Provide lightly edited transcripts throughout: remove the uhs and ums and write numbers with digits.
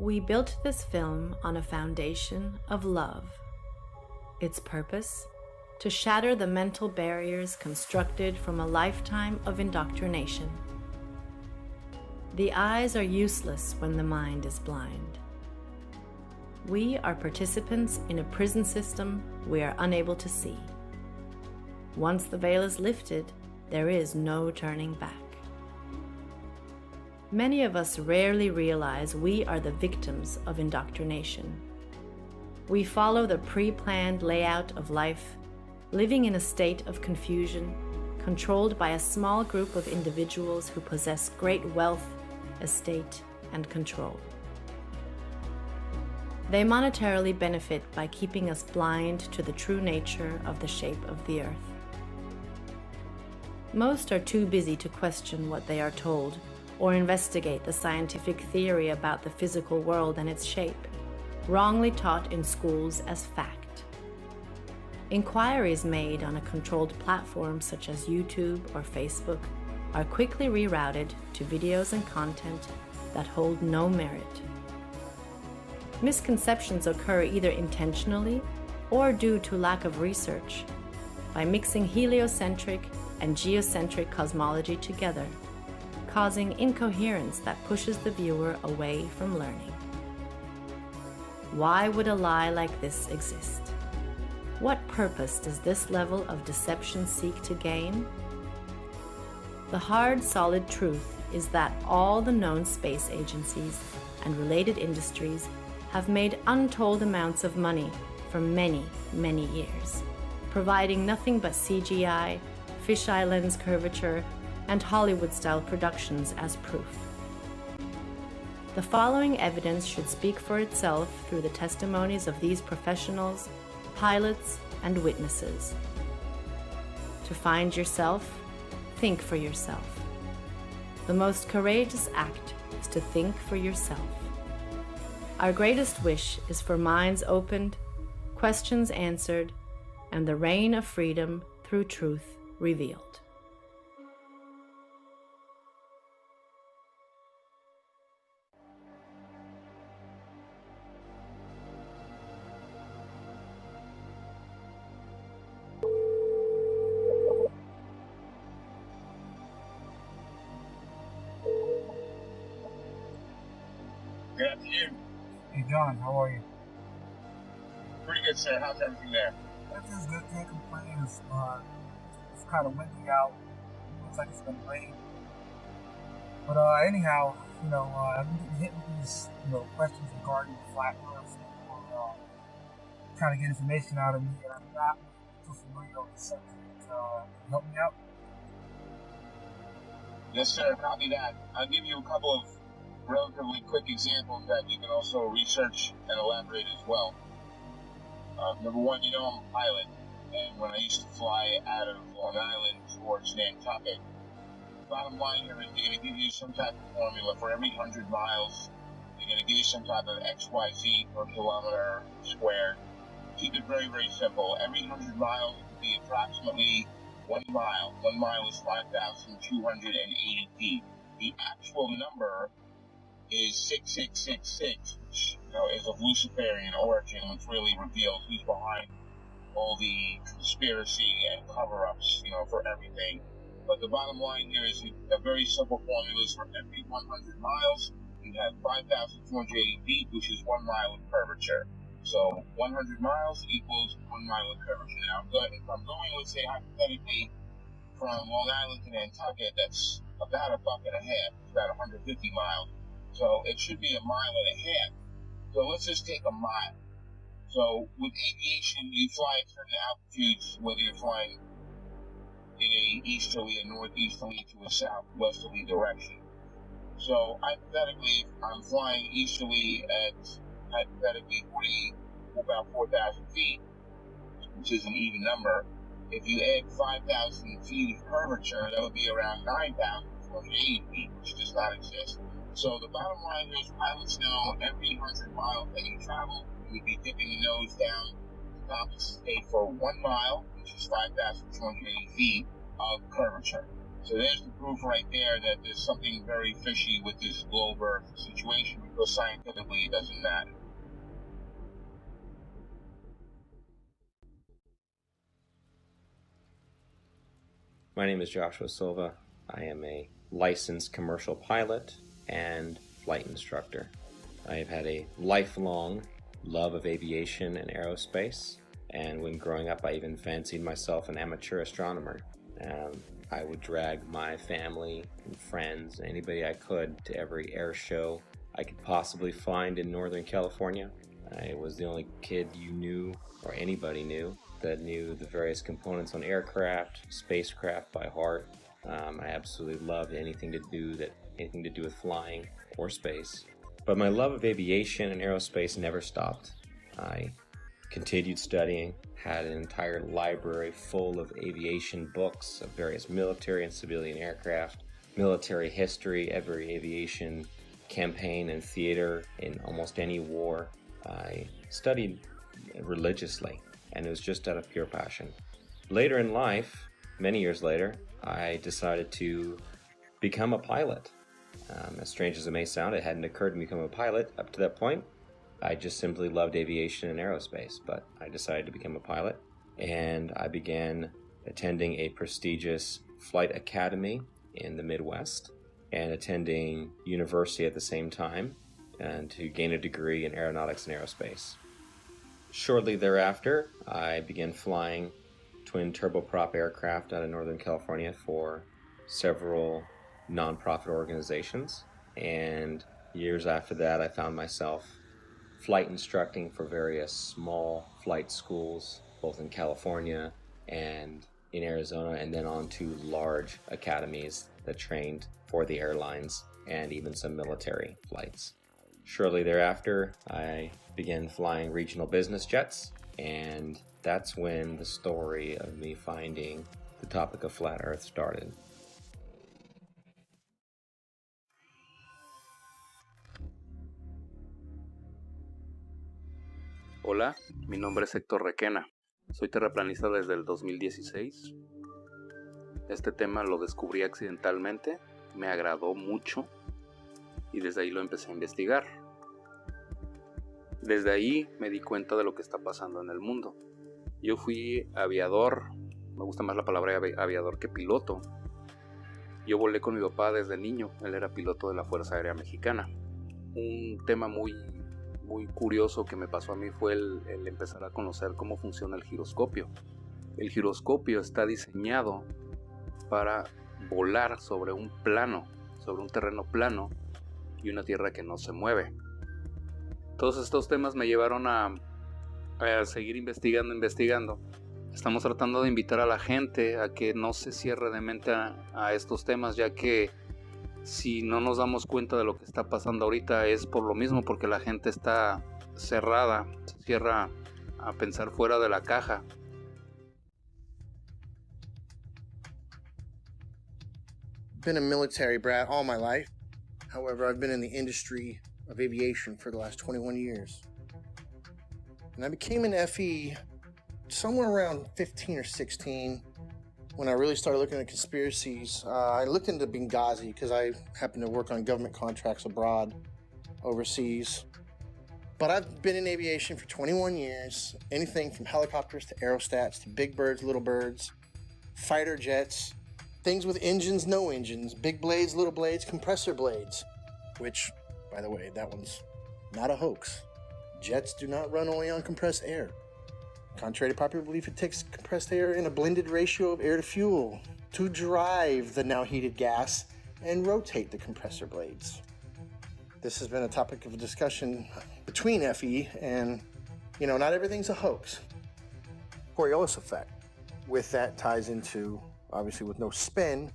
We built this film on a foundation of love. Its purpose? To shatter the mental barriers constructed from a lifetime of indoctrination. The eyes are useless when the mind is blind. We are participants in a prison system we are unable to see. Once the veil is lifted, there is no turning back. Many of us rarely realize we are the victims of indoctrination. We follow the pre-planned layout of life, living in a state of confusion, controlled by a small group of individuals who possess great wealth, estate, and control. They monetarily benefit by keeping us blind to the true nature of the shape of the earth. Most are too busy to question what they are told or investigate the scientific theory about the physical world and its shape, wrongly taught in schools as fact. Inquiries made on a controlled platform such as YouTube or Facebook are quickly rerouted to videos and content that hold no merit. Misconceptions occur either intentionally or due to lack of research by mixing heliocentric and geocentric cosmology together, causing incoherence that pushes the viewer away from learning. Why would a lie like this exist? What purpose does this level of deception seek to gain? The hard, solid truth is that all the known space agencies and related industries have made untold amounts of money for many, many years, providing nothing but CGI, fisheye lens curvature, and Hollywood-style productions as proof. The following evidence should speak for itself through the testimonies of these professionals, pilots, and witnesses. To find yourself, think for yourself. The most courageous act is to think for yourself. Our greatest wish is for minds opened, questions answered, and the reign of freedom through truth revealed. Good afternoon. Hey John, how are you? Pretty good, sir. How's everything there? Everything's good, can't complain. It's kind of windy out. Looks like it's gonna rain. But anyhow, I've been getting hit with these, questions regarding the flat Earth, or trying to get information out of me, and I'm not too familiar with the subject. Can you help me out? Yes, sir. Copy that. I'll give you a couple of relatively quick examples that you can also research and elaborate as well. Number one, I'm a pilot, and when I used to fly out of Long Island towards Nantucket, bottom line here is they're going to give you some type of formula for every 100 miles. They're going to give you some type of XYZ per kilometer squared. Keep it very, very simple. Every 100 miles would be approximately 1 mile. 1 mile is 5,280 feet. The actual number is 6666, which is of Luciferian origin, which really reveals who's behind all the conspiracy and cover-ups, for everything. But the bottom line here is a very simple formula is for every 100 miles, you have 5,280 feet, which is 1 mile of curvature. So 100 miles equals 1 mile of curvature. Now, if I'm going, let's say, hypothetically, from Long Island to Nantucket, that's about $1.50. It's about 150 miles. So it should be 1.5 miles. So let's just take a mile. So with aviation, you fly at certain altitudes, whether you're flying in a easterly, a northeasterly, to a southwesterly direction. So hypothetically, if I'm flying easterly at hypothetically about 4,000 feet, which is an even number. If you add 5,000 feet of curvature, that would be around 9,480 feet, which does not exist. So the bottom line is pilots know every 100 miles that you travel, you would be dipping the nose down to compensate for 1 mile, which is 5,280 feet of curvature. So there's the proof right there that there's something very fishy with this globe Earth situation, because scientifically it doesn't matter. My name is Joshua Silva. I am a licensed commercial pilot and flight instructor. I have had a lifelong love of aviation and aerospace, and when growing up I even fancied myself an amateur astronomer. I would drag my family and friends, anybody I could, to every air show I could possibly find in Northern California. I was the only kid you knew, or anybody knew, that knew the various components on aircraft, spacecraft by heart. I absolutely loved anything to do with flying or space. But my love of aviation and aerospace never stopped. I continued studying, had an entire library full of aviation books of various military and civilian aircraft, military history, every aviation campaign and theater in almost any war. I studied religiously, and it was just out of pure passion. Later in life, many years later, I decided to become a pilot. As strange as it may sound, it hadn't occurred to me to become a pilot up to that point. I just simply loved aviation and aerospace, but I decided to become a pilot, and I began attending a prestigious flight academy in the Midwest and attending university at the same time, and to gain a degree in aeronautics and aerospace. Shortly thereafter, I began flying twin turboprop aircraft out of Northern California for several nonprofit organizations, and years after that I found myself flight instructing for various small flight schools, both in California and in Arizona, and then on to large academies that trained for the airlines and even some military flights. Shortly thereafter, I began flying regional business jets, and that's when the story of me finding the topic of flat Earth started. Hola, mi nombre es Héctor Requena. Soy terraplanista desde el 2016. Este tema lo descubrí accidentalmente, me agradó mucho y desde ahí lo empecé a investigar. Desde ahí me di cuenta de lo que está pasando en el mundo. Yo fui aviador, me gusta más la palabra aviador que piloto. Yo volé con mi papá desde niño, él era piloto de la Fuerza Aérea Mexicana. Un tema muy curioso que me pasó a mí fue el empezar a conocer cómo funciona el giroscopio. El giroscopio está diseñado para volar sobre un plano, sobre un terreno plano y una tierra que no se mueve. Todos estos temas me llevaron a seguir investigando. Estamos tratando de invitar a la gente a que no se cierre de mente a estos temas, ya que si no nos damos cuenta de lo que está pasando ahorita es por lo mismo, porque la gente está cerrada, se cierra a pensar fuera de la caja. Been a military brat all my life. However, I've been in the industry of aviation for the last 21 years. And I became an FE somewhere around 15 or 16 when I really started looking at conspiracies. I looked into Benghazi because I happen to work on government contracts abroad, overseas. But I've been in aviation for 21 years. Anything from helicopters to aerostats to big birds, little birds, fighter jets, things with engines, no engines, big blades, little blades, compressor blades. Which, by the way, that one's not a hoax. Jets do not run only on compressed air. Contrary to popular belief, it takes compressed air in a blended ratio of air to fuel to drive the now heated gas and rotate the compressor blades. This has been a topic of discussion between FE and, not everything's a hoax. Coriolis effect. With that ties into, obviously with no spin,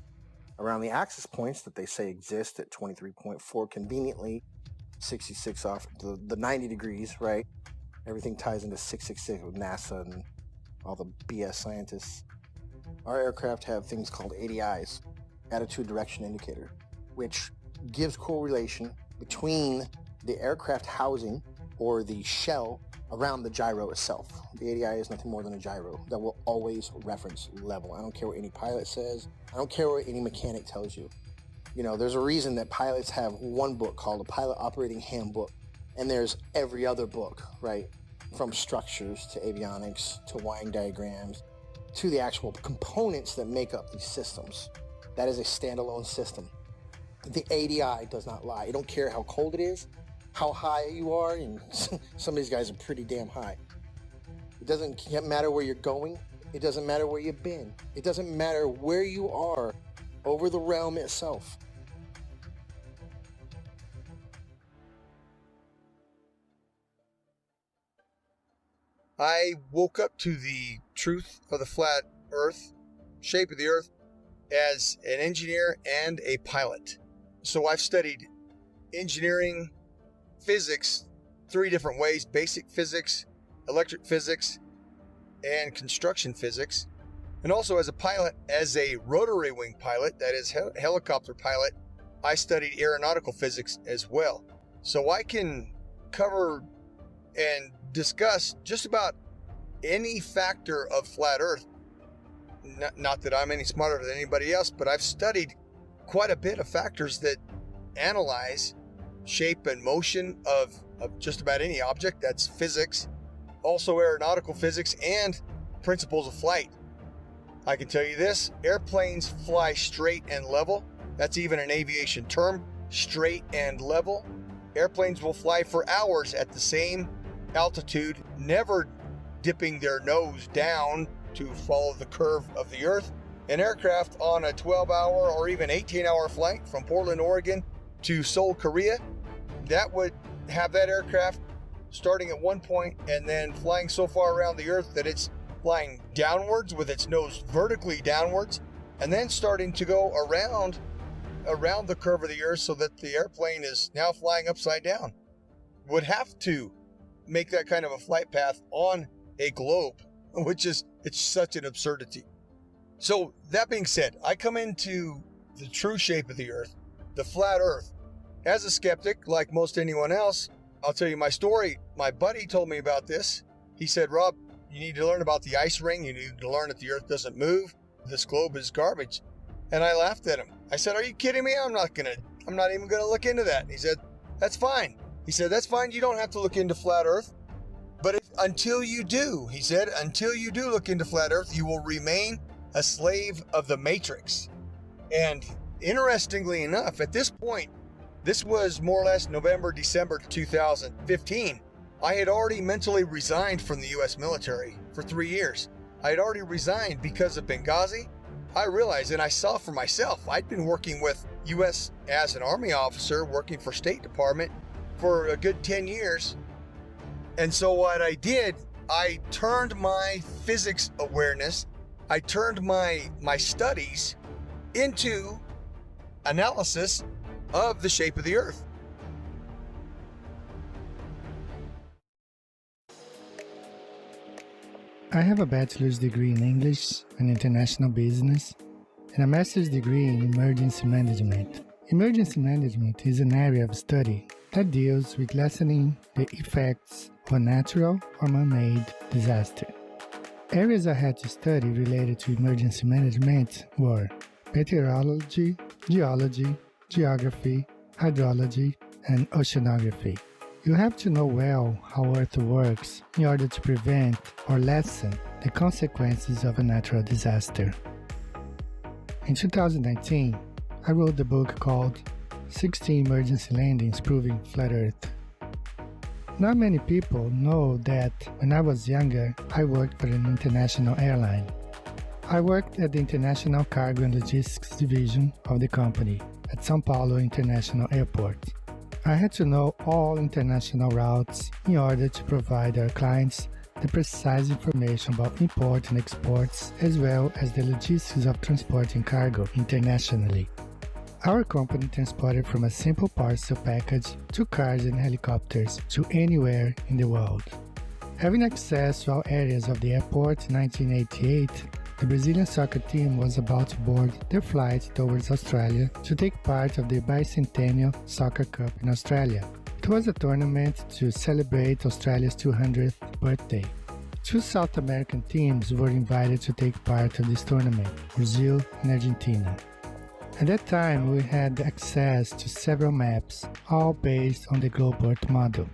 around the axis points that they say exist at 23.4 conveniently, 66 off the 90 degrees, right? Everything ties into 666 with NASA and all the BS scientists. Our aircraft have things called ADIs, attitude direction indicator, which gives correlation between the aircraft housing or the shell around the gyro itself. The ADI is nothing more than a gyro that will always reference level. I don't care what any pilot says. I don't care what any mechanic tells you. You know, there's a reason that pilots have one book called a Pilot Operating Handbook, and there's every other book, right? From structures to avionics to wiring diagrams to the actual components that make up these systems. That is a standalone system. The ADI does not lie. I don't care how cold it is, how high you are, and some of these guys are pretty damn high. It doesn't matter where you're going. It doesn't matter where you've been. It doesn't matter where you are over the realm itself. I woke up to the truth of the flat earth, shape of the earth, as an engineer and a pilot. So I've studied engineering, physics, 3 different ways: basic physics, electric physics, and construction physics. And also as a pilot, as a rotary wing pilot, that is helicopter pilot, I studied aeronautical physics as well. So I can cover and discuss just about any factor of flat earth. Not that I'm any smarter than anybody else, but I've studied quite a bit of factors that analyze shape and motion of just about any object. That's physics, also aeronautical physics, and principles of flight. I can tell you this: airplanes fly straight and level. That's even an aviation term, straight and level. Airplanes will fly for hours at the same altitude, never dipping their nose down to follow the curve of the earth. An aircraft on a 12-hour or even 18-hour flight from Portland, Oregon to Seoul, Korea, that would have that aircraft starting at one point and then flying so far around the earth that it's flying downwards with its nose vertically downwards, and then starting to go around the curve of the earth so that the airplane is now flying upside down. Would have to make that kind of a flight path on a globe, it's such an absurdity. So that being said, I come into the true shape of the earth, the flat earth, as a skeptic, like most anyone else. I'll tell you my story. My buddy told me about this. He said, "Rob, you need to learn about the ice ring. You need to learn that the earth doesn't move. This globe is garbage." And I laughed at him. I said, "Are you kidding me? I'm not even gonna look into that." He said, "That's fine." He said, "That's fine. You don't have to look into flat earth. But until you do," he said, "until you do look into flat earth, you will remain a slave of the matrix." And interestingly enough, at this point, this was more or less November, December 2015, I had already mentally resigned from the U.S. military for 3 years. I had already resigned because of Benghazi. I realized, and I saw for myself, I'd been working with U.S. as an Army officer, working for State Department for a good 10 years. And so what I did, I turned my physics awareness, I turned my studies into analysis of the shape of the earth. I have a bachelor's degree in English and International Business and a master's degree in Emergency Management. Emergency Management is an area of study that deals with lessening the effects of a natural or man-made disaster. Areas I had to study related to emergency management were meteorology, geology, geography, hydrology, and oceanography. You have to know well how Earth works in order to prevent or lessen the consequences of a natural disaster. In 2019, I wrote the book called 16 Emergency Landings Proving Flat Earth. Not many people know that when I was younger, I worked for an international airline. I worked at the International Cargo and Logistics Division of the company at São Paulo International Airport. I had to know all international routes in order to provide our clients the precise information about import and exports, as well as the logistics of transporting cargo internationally. Our company transported from a simple parcel package to cars and helicopters to anywhere in the world. Having access to all areas of the airport in 1988, the Brazilian soccer team was about to board their flight towards Australia to take part of the bicentennial Soccer Cup in Australia. It was a tournament to celebrate Australia's 200th birthday. Two South American teams were invited to take part of this tournament, Brazil and Argentina. At that time, we had access to several maps, all based on the Globe Earth model.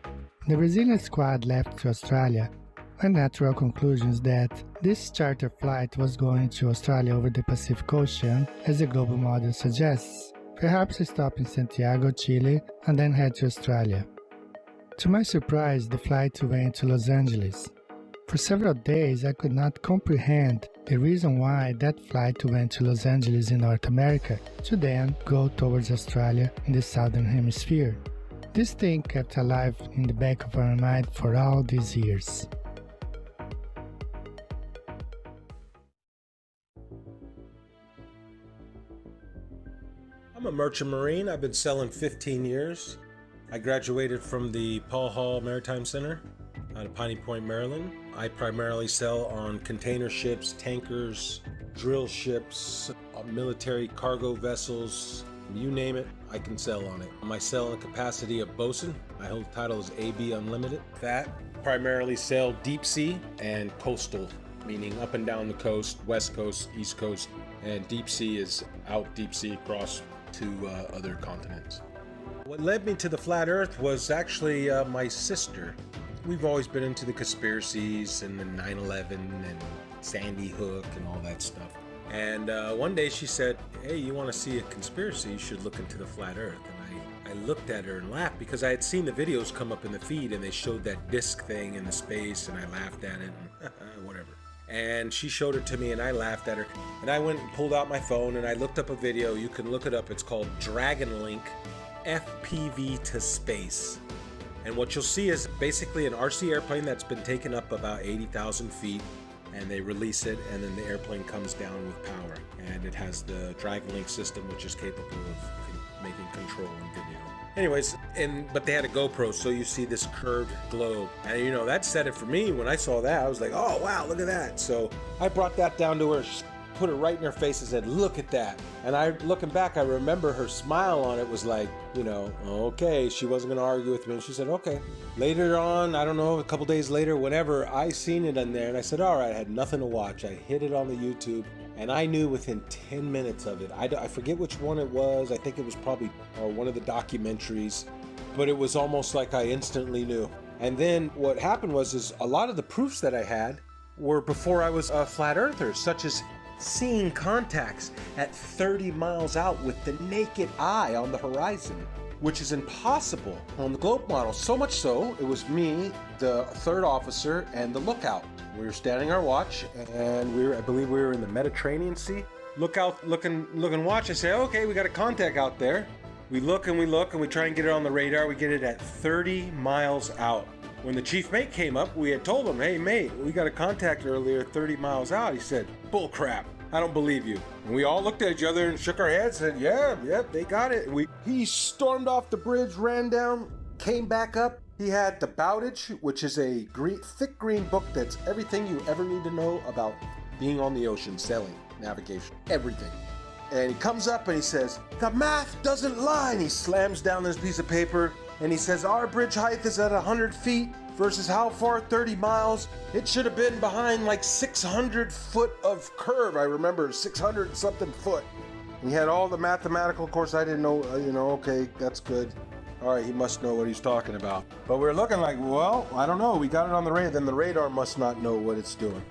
The Brazilian squad left to Australia with natural conclusions that this charter flight was going to Australia over the Pacific Ocean, as the global model suggests, perhaps stop in Santiago, Chile, and then head to Australia. To my surprise, the flight went to Los Angeles. For several days, I could not comprehend the reason why that flight went to Los Angeles in North America to then go towards Australia in the Southern Hemisphere. This thing kept alive in the back of our mind for all these years. I'm a merchant marine. I've been sailing 15 years. I graduated from the Paul Hall Maritime Center out of Piney Point, Maryland. I primarily sail on container ships, tankers, drill ships, military cargo vessels, you name it, I can sail on it. I sail in the capacity of bosun. My whole title is AB Unlimited. That primarily sail deep sea and coastal, meaning up and down the coast, west coast, east coast, and deep sea is out deep sea across to other continents. What led me to the flat earth was actually my sister. We've always been into the conspiracies and the 9/11 and Sandy Hook and all that stuff. And one day she said, hey, you want to see a conspiracy? You should look into the flat earth. And I looked at her and laughed because I had seen the videos come up in the feed and they showed that disc thing in the space and I laughed at it and whatever. And she showed it to me and I laughed at her. And I went and pulled out my phone and I looked up a video. You can look it up. It's called Dragon Link FPV to Space. And what you'll see is basically an RC airplane that's been taken up about 80,000 feet, and they release it, and then the airplane comes down with power. And it has the Dragon Link system, which is capable of making control and video. Anyways, but they had a GoPro, so you see this curved globe. And you know, that said it for me. When I saw that, I was like, oh wow, look at that. So I brought that down to her, put it right in her face and said, look at that. And looking back, I remember her smile on it was like, you know, okay, she wasn't going to argue with me. And she said, okay. Later on, I don't know, a couple days later, whenever I seen it in there, and I said, all right, I had nothing to watch. I hit it on the YouTube, and I knew within 10 minutes of it. I forget which one it was. I think it was probably one of the documentaries, but it was almost like I instantly knew. And then what happened was a lot of the proofs that I had were before I was a flat earther, such as seeing contacts at 30 miles out with the naked eye on the horizon, which is impossible on the globe model. So much so, it was me, the third officer, and the lookout. We were standing our watch, and I believe we were in the Mediterranean Sea. Look and watch. I say, okay, we got a contact out there. We look and we try and get it on the radar. We get it at 30 miles out. When the chief mate came up, we had told him, hey mate, we got a contact earlier 30 miles out. He said, bull crap, I don't believe you. And we all looked at each other and shook our heads and said, yeah, they got it. He stormed off the bridge, ran down, came back up. He had the Bowditch, which is a thick green book that's everything you ever need to know about being on the ocean, sailing, navigation, everything. And he comes up and he says, the math doesn't lie. And he slams down this piece of paper and he says, our bridge height is at 100 feet versus how far? 30 miles. It should have been behind like 600 foot of curve. I remember 600 and something foot. And he had all the mathematical, of course I didn't know, okay, that's good. All right, he must know what he's talking about. But we're looking like, well, I don't know. We got it on the radar, then the radar must not know what it's doing.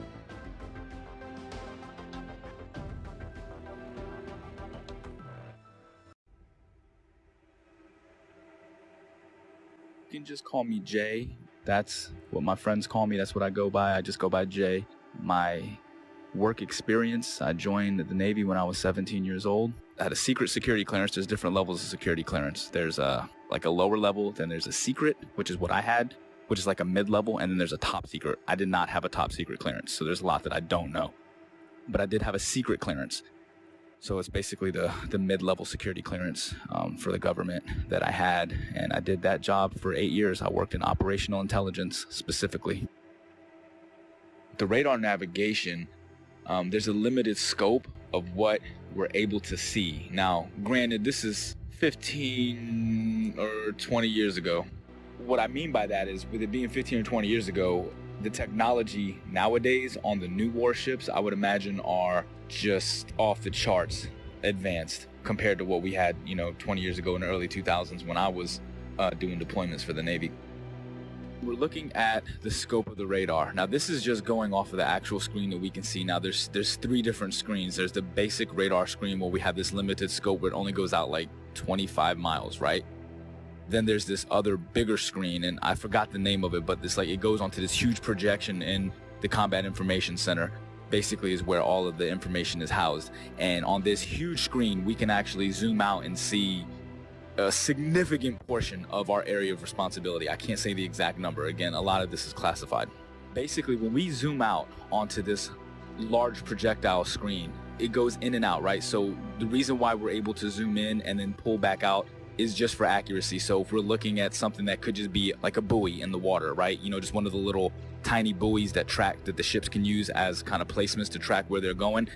You can just call me Jay. That's what my friends call me. That's what I go by. I just go by Jay. My work experience, I joined the Navy when I was 17 years old. I had a secret security clearance. There's different levels of security clearance. There's like a lower level, then there's a secret, which is what I had, which is like a mid-level, and then there's a top secret. I did not have a top secret clearance, so there's a lot that I don't know. But I did have a secret clearance. So it's basically the mid-level security clearance for the government that I had. And I did that job for 8 years. I worked in operational intelligence specifically. The radar navigation, there's a limited scope of what we're able to see. Now, granted, this is 15 or 20 years ago. what I mean by that is, with it being 15 or 20 years ago, the technology nowadays on the new warships, I would imagine, are just off the charts advanced compared to what we had, 20 years ago in the early 2000s when I was doing deployments for the Navy. We're looking at the scope of the radar. Now, this is just going off of the actual screen that we can see. Now, there's 3 different screens. There's the basic radar screen where we have this limited scope where it only goes out like 25 miles, right? Then there's this other bigger screen, and I forgot the name of it, but it goes onto this huge projection in the Combat Information Center. Basically is where all of the information is housed. And on this huge screen, we can actually zoom out and see a significant portion of our area of responsibility. I can't say the exact number. Again, a lot of this is classified. Basically, when we zoom out onto this large projectile screen, it goes in and out, right? So the reason why we're able to zoom in and then pull back out is just for accuracy. So if we're looking at something that could just be like a buoy in the water, right? Just one of the little tiny buoys that the ships can use as kind of placements to track where they're going,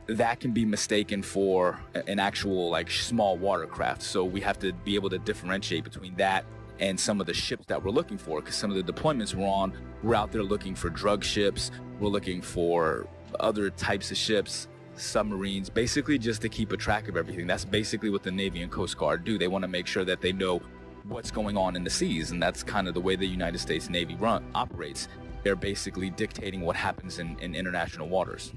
that can be mistaken for an actual like small watercraft. So we have to be able to differentiate between that and some of the ships that we're looking for, because some of the deployments we're on, we're out there looking for drug ships, we're looking for other types of ships, submarines, basically just to keep a track of everything. That's basically what the Navy and Coast Guard do. They want to make sure that they know what's going on in the seas, and that's kind of the way the United States Navy operates. They're basically dictating what happens in international waters.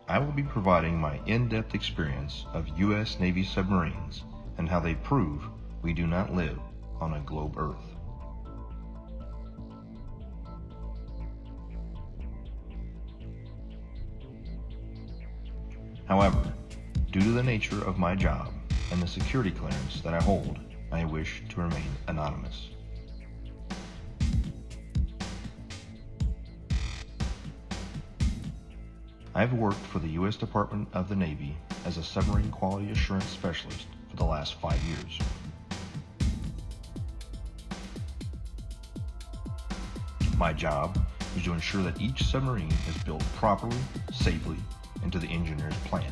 I will be providing my in-depth experience of U.S. Navy submarines and how they prove we do not live on a globe Earth. However, due to the nature of my job and the security clearance that I hold, I wish to remain anonymous. I've worked for the U.S. Department of the Navy as a submarine quality assurance specialist for the last 5 years. My job is to ensure that each submarine is built properly, safely, and to the engineer's plan.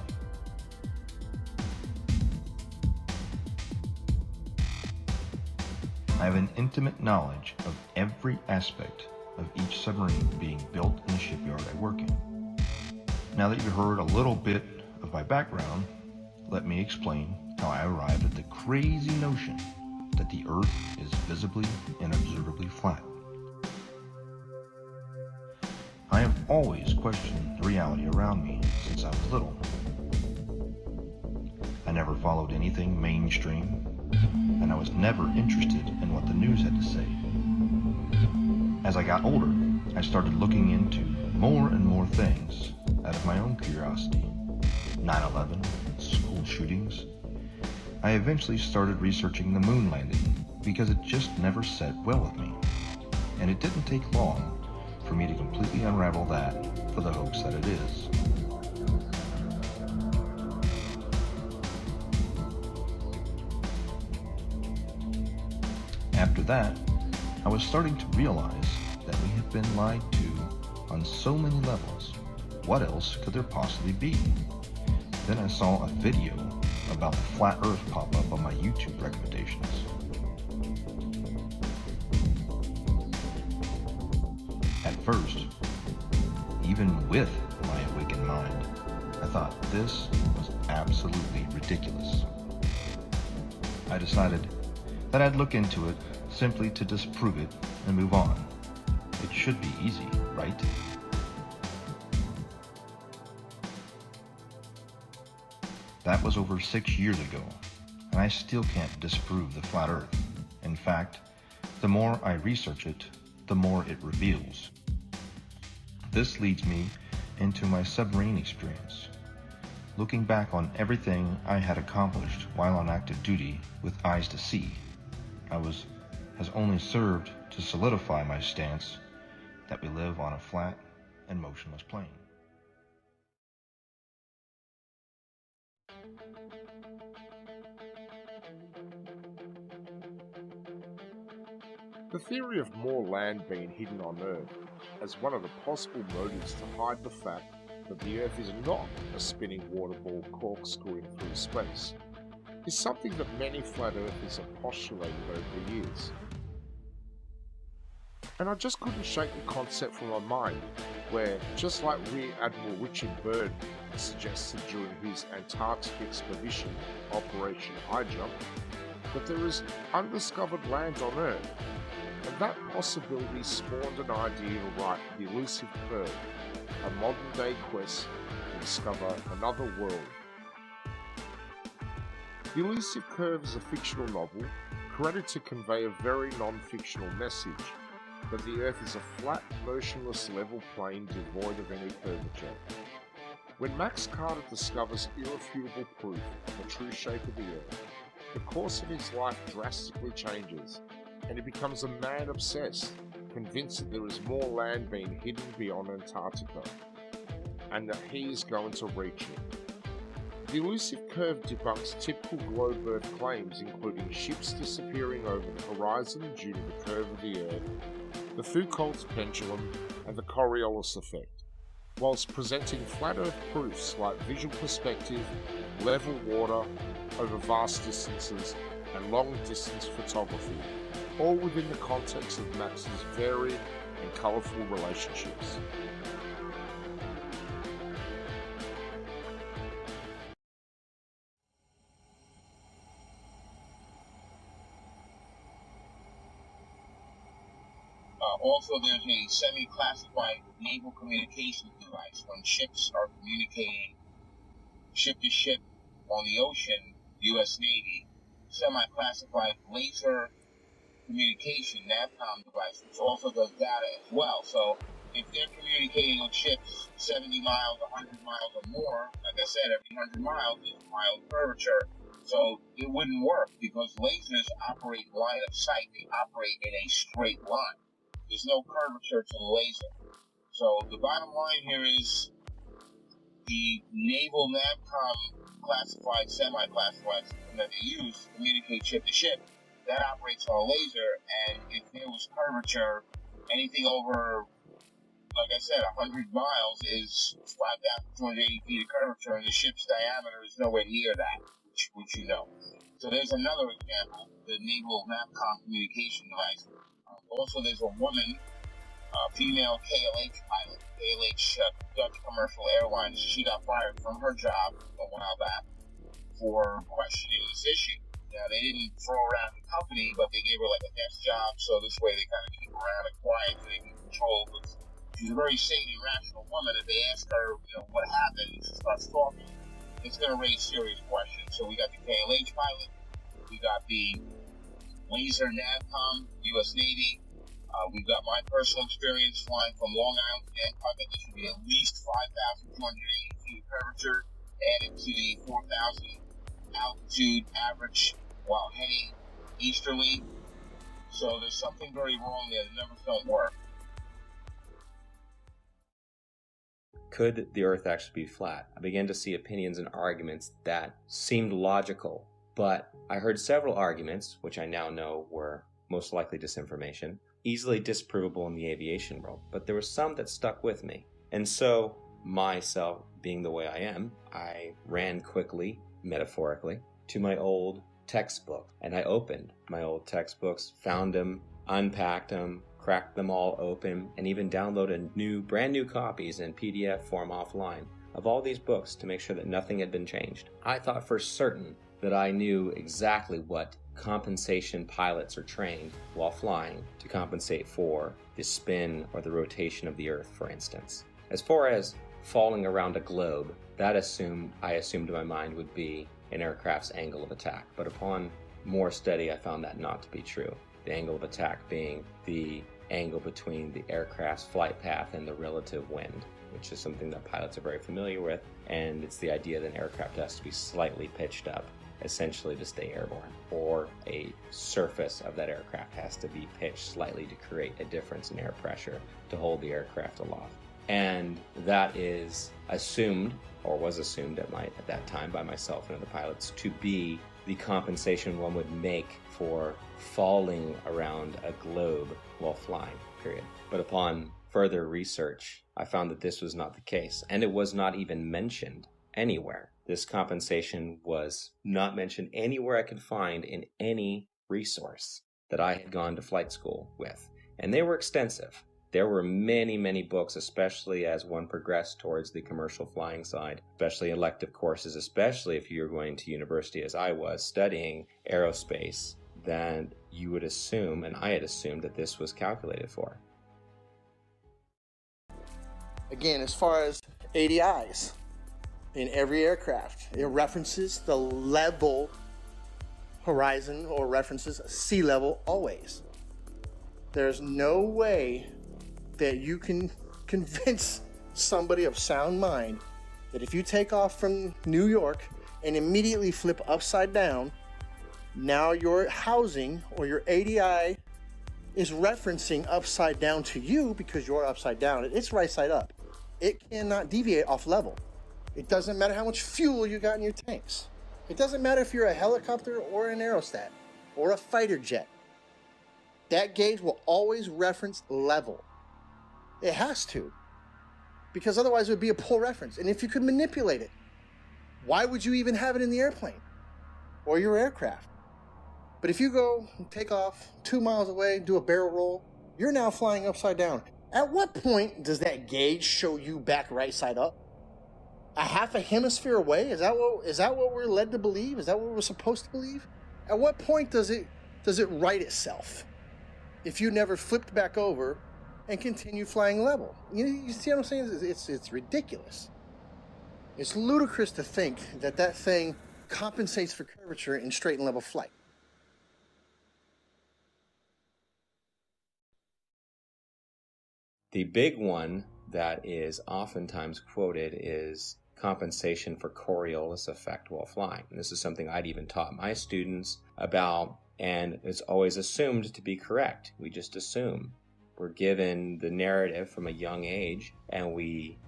I have an intimate knowledge of every aspect of each submarine being built in the shipyard I work in. Now that you've heard a little bit of my background, let me explain how I arrived at the crazy notion that the Earth is visibly and observably flat. I have always questioned the reality around me since I was little. I never followed anything mainstream, and I was never interested in what the news had to say. As I got older, I started looking into more and more things out of my own curiosity. 9/11, school shootings. I eventually started researching the moon landing because it just never sat well with me. And it didn't take long for me to completely unravel that for the hoax that it is. After that, I was starting to realize that we had been lied to on so many levels. What else could there possibly be? Then I saw a video about the flat Earth pop up on my YouTube recommendations. At first, even with my awakened mind, I thought this was absolutely ridiculous. I decided that I'd look into it simply to disprove it and move on. It should be easy, right? That was over 6 years ago, and I still can't disprove the flat Earth. In fact, the more I research it, the more it reveals. This leads me into my submarine experience. looking back on everything I had accomplished while on active duty with eyes to see, has only served to solidify my stance that we live on a flat and motionless plane. The theory of more land being hidden on Earth as one of the possible motives to hide the fact that the Earth is not a spinning water ball corkscrewing through space is something that many flat earthers have postulated over the years. And I just couldn't shake the concept from my mind where, just like Rear Admiral Richard Byrd suggested during his Antarctic expedition, Operation High Jump, that there is undiscovered land on Earth, and that possibility spawned an idea to write The Elusive Curve, a modern-day quest to discover another world. The Elusive Curve is a fictional novel created to convey a very non-fictional message, that the Earth is a flat, motionless level plane devoid of any curvature. When Max Carter discovers irrefutable proof of the true shape of the Earth, the course of his life drastically changes, and he becomes a man obsessed, convinced that there is more land being hidden beyond Antarctica, and that he is going to reach it. The Elusive Curve debunks typical globe Earth claims, including ships disappearing over the horizon due to the curve of the Earth, the Foucault's pendulum, and the Coriolis effect, whilst presenting flat Earth proofs like visual perspective, level water over vast distances, and long-distance photography, all within the context of Max's varied and colourful relationships. Also, there's a semi-classified naval communications device when ships are communicating ship to ship on the ocean, U.S. Navy, semi-classified laser communication NAVCOM device, which also does data as well. So if they're communicating with ships 70 miles, 100 miles or more, like I said, every 100 miles is a mile of curvature. So it wouldn't work because lasers operate line of sight. They operate in a straight line. There's no curvature to the laser. So the bottom line here is the naval NAVCOM classified, semi-classified system that they use to communicate ship to ship, that operates on a laser, and if there was curvature, anything over, like I said, 100 miles is 5,280 feet of curvature, and the ship's diameter is nowhere near that, which you know. So there's another example, the naval NAVCOM communication device. Also, there's a woman, female KLH pilot, KLH Dutch Commercial Airlines. She got fired from her job a while back for questioning this issue. Now, they didn't throw around the company, but they gave her like a desk job, so this way they kind of keep her around and quiet so they can control. But she's a very sane and rational woman. If they ask her, what happened, and she starts talking, it's going to raise serious questions. So we got the KLH pilot, we got the laser NAVCOM, U.S. Navy. We've got my personal experience flying from Long Island to Bangkok. There should be at least 5,280 feet of curvature added to the 4,000 altitude average while heading easterly. So there's something very wrong there. The numbers don't work. Could the Earth actually be flat? I began to see opinions and arguments that seemed logical, but I heard several arguments, which I now know were most likely disinformation, easily disprovable in the aviation world, but there were some that stuck with me. And so, myself being the way I am, I ran quickly, metaphorically, to my old textbook. And I opened my old textbooks, found them, unpacked them, cracked them all open, and even downloaded brand new copies in PDF form offline of all these books to make sure that nothing had been changed. I thought for certain that I knew exactly what compensation pilots are trained while flying to compensate for the spin or the rotation of the Earth, for instance. As far as falling around a globe, I assumed in my mind would be an aircraft's angle of attack. But upon more study, I found that not to be true. The angle of attack being the angle between the aircraft's flight path and the relative wind. which is something that pilots are very familiar with, and it's the idea that an aircraft has to be slightly pitched up, essentially to stay airborne, or a surface of that aircraft has to be pitched slightly to create a difference in air pressure to hold the aircraft aloft. And that is assumed, or was assumed at that time by myself and other pilots, to be the compensation one would make for falling around a globe while flying, period. But upon further research, I found that this was not the case, and it was not even mentioned anywhere. This compensation was not mentioned anywhere I could find in any resource that I had gone to flight school with, and they were extensive. There were many, many books, especially as one progressed towards the commercial flying side, especially elective courses, especially if you're going to university as I was, studying aerospace, that you would assume, and I had assumed, that this was calculated for. Again, as far as ADIs, in every aircraft, it references the level horizon or references sea level always. There's no way that you can convince somebody of sound mind that if you take off from New York and immediately flip upside down, now your housing or your ADI is referencing upside down to you because you're upside down. It's right side up. It cannot deviate off level. It doesn't matter how much fuel you got in your tanks. It doesn't matter if you're a helicopter or an aerostat or a fighter jet. That gauge will always reference level. It has to, because otherwise it would be a poor reference. And if you could manipulate it, why would you even have it in the airplane or your aircraft? But if you go take off 2 miles away, do a barrel roll, you're now flying upside down. At what point does that gauge show you back right side up? A half a hemisphere away? Is that what we're led to believe? Is that what we're supposed to believe? At what point does it right itself if you never flipped back over and continue flying level? You see what I'm saying? It's ridiculous. It's ludicrous to think that thing compensates for curvature in straight and level flight. The big one that is oftentimes quoted is compensation for Coriolis effect while flying. And this is something I'd even taught my students about, and it's always assumed to be correct. We just assume. We're given the narrative from a young age, and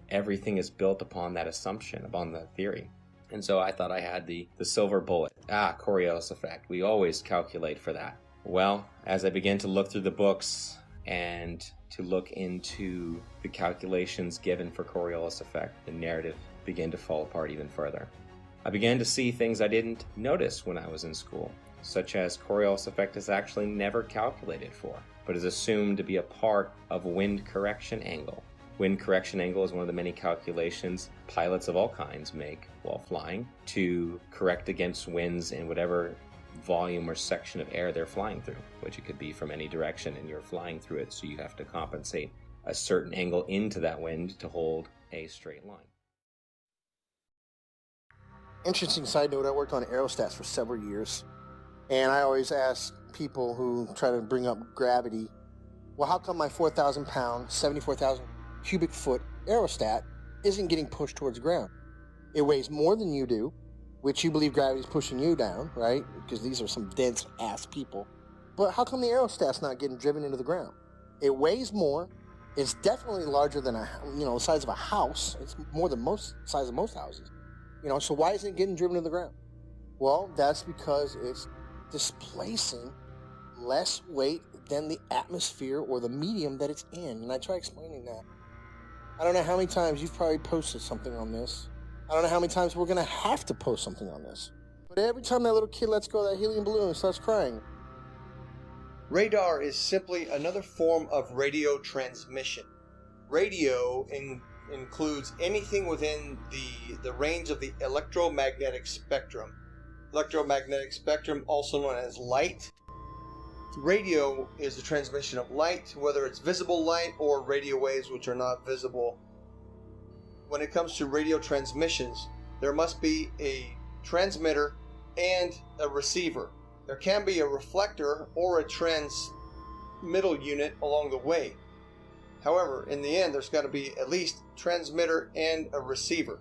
everything is built upon that assumption, upon that theory. And so I thought I had the silver bullet. Coriolis effect. We always calculate for that. Well, as I began to look through the books and to look into the calculations given for Coriolis effect, the narrative began to fall apart even further. I began to see things I didn't notice when I was in school, such as Coriolis effect is actually never calculated for, but is assumed to be a part of wind correction angle. Wind correction angle is one of the many calculations pilots of all kinds make while flying to correct against winds in whatever volume or section of air they're flying through, which it could be from any direction, and you're flying through it, so you have to compensate a certain angle into that wind to hold a straight line. Interesting side note, I worked on aerostats for several years, and I always ask people who try to bring up gravity, well, how come my 4,000 pound, 74,000 cubic foot aerostat isn't getting pushed towards the ground? It weighs more than you do, which you believe gravity is pushing you down, right? Because these are some dense ass people. But how come the aerostat's not getting driven into the ground? It weighs more. It's definitely larger than the size of a house. It's more than size of most houses. So why isn't it getting driven to the ground? Well, that's because it's displacing less weight than the atmosphere or the medium that it's in. And I try explaining that. I don't know how many times you've probably posted something on this. I don't know how many times we're going to have to post something on this. But every time that little kid lets go of that helium balloon and starts crying. Radar is simply another form of radio transmission. Radio includes anything within the range of the electromagnetic spectrum. Electromagnetic spectrum, also known as light. Radio is the transmission of light, whether it's visible light or radio waves which are not visible. When it comes to radio transmissions, there must be a transmitter and a receiver. There can be a reflector or a transmittal unit along the way. However, in the end, there's got to be at least transmitter and a receiver.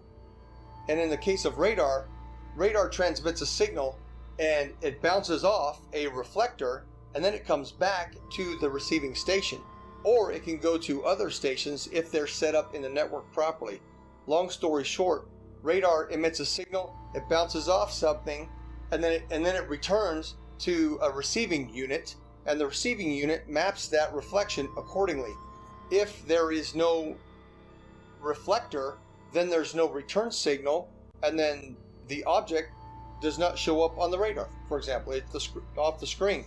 And in the case of radar, radar transmits a signal and it bounces off a reflector, and then it comes back to the receiving station. Or it can go to other stations if they're set up in the network properly. Long story short, radar emits a signal, it bounces off something, and then it returns to a receiving unit, and the receiving unit maps that reflection accordingly. If there is no reflector, then there's no return signal, and then the object does not show up on the radar. For example, it's off the screen.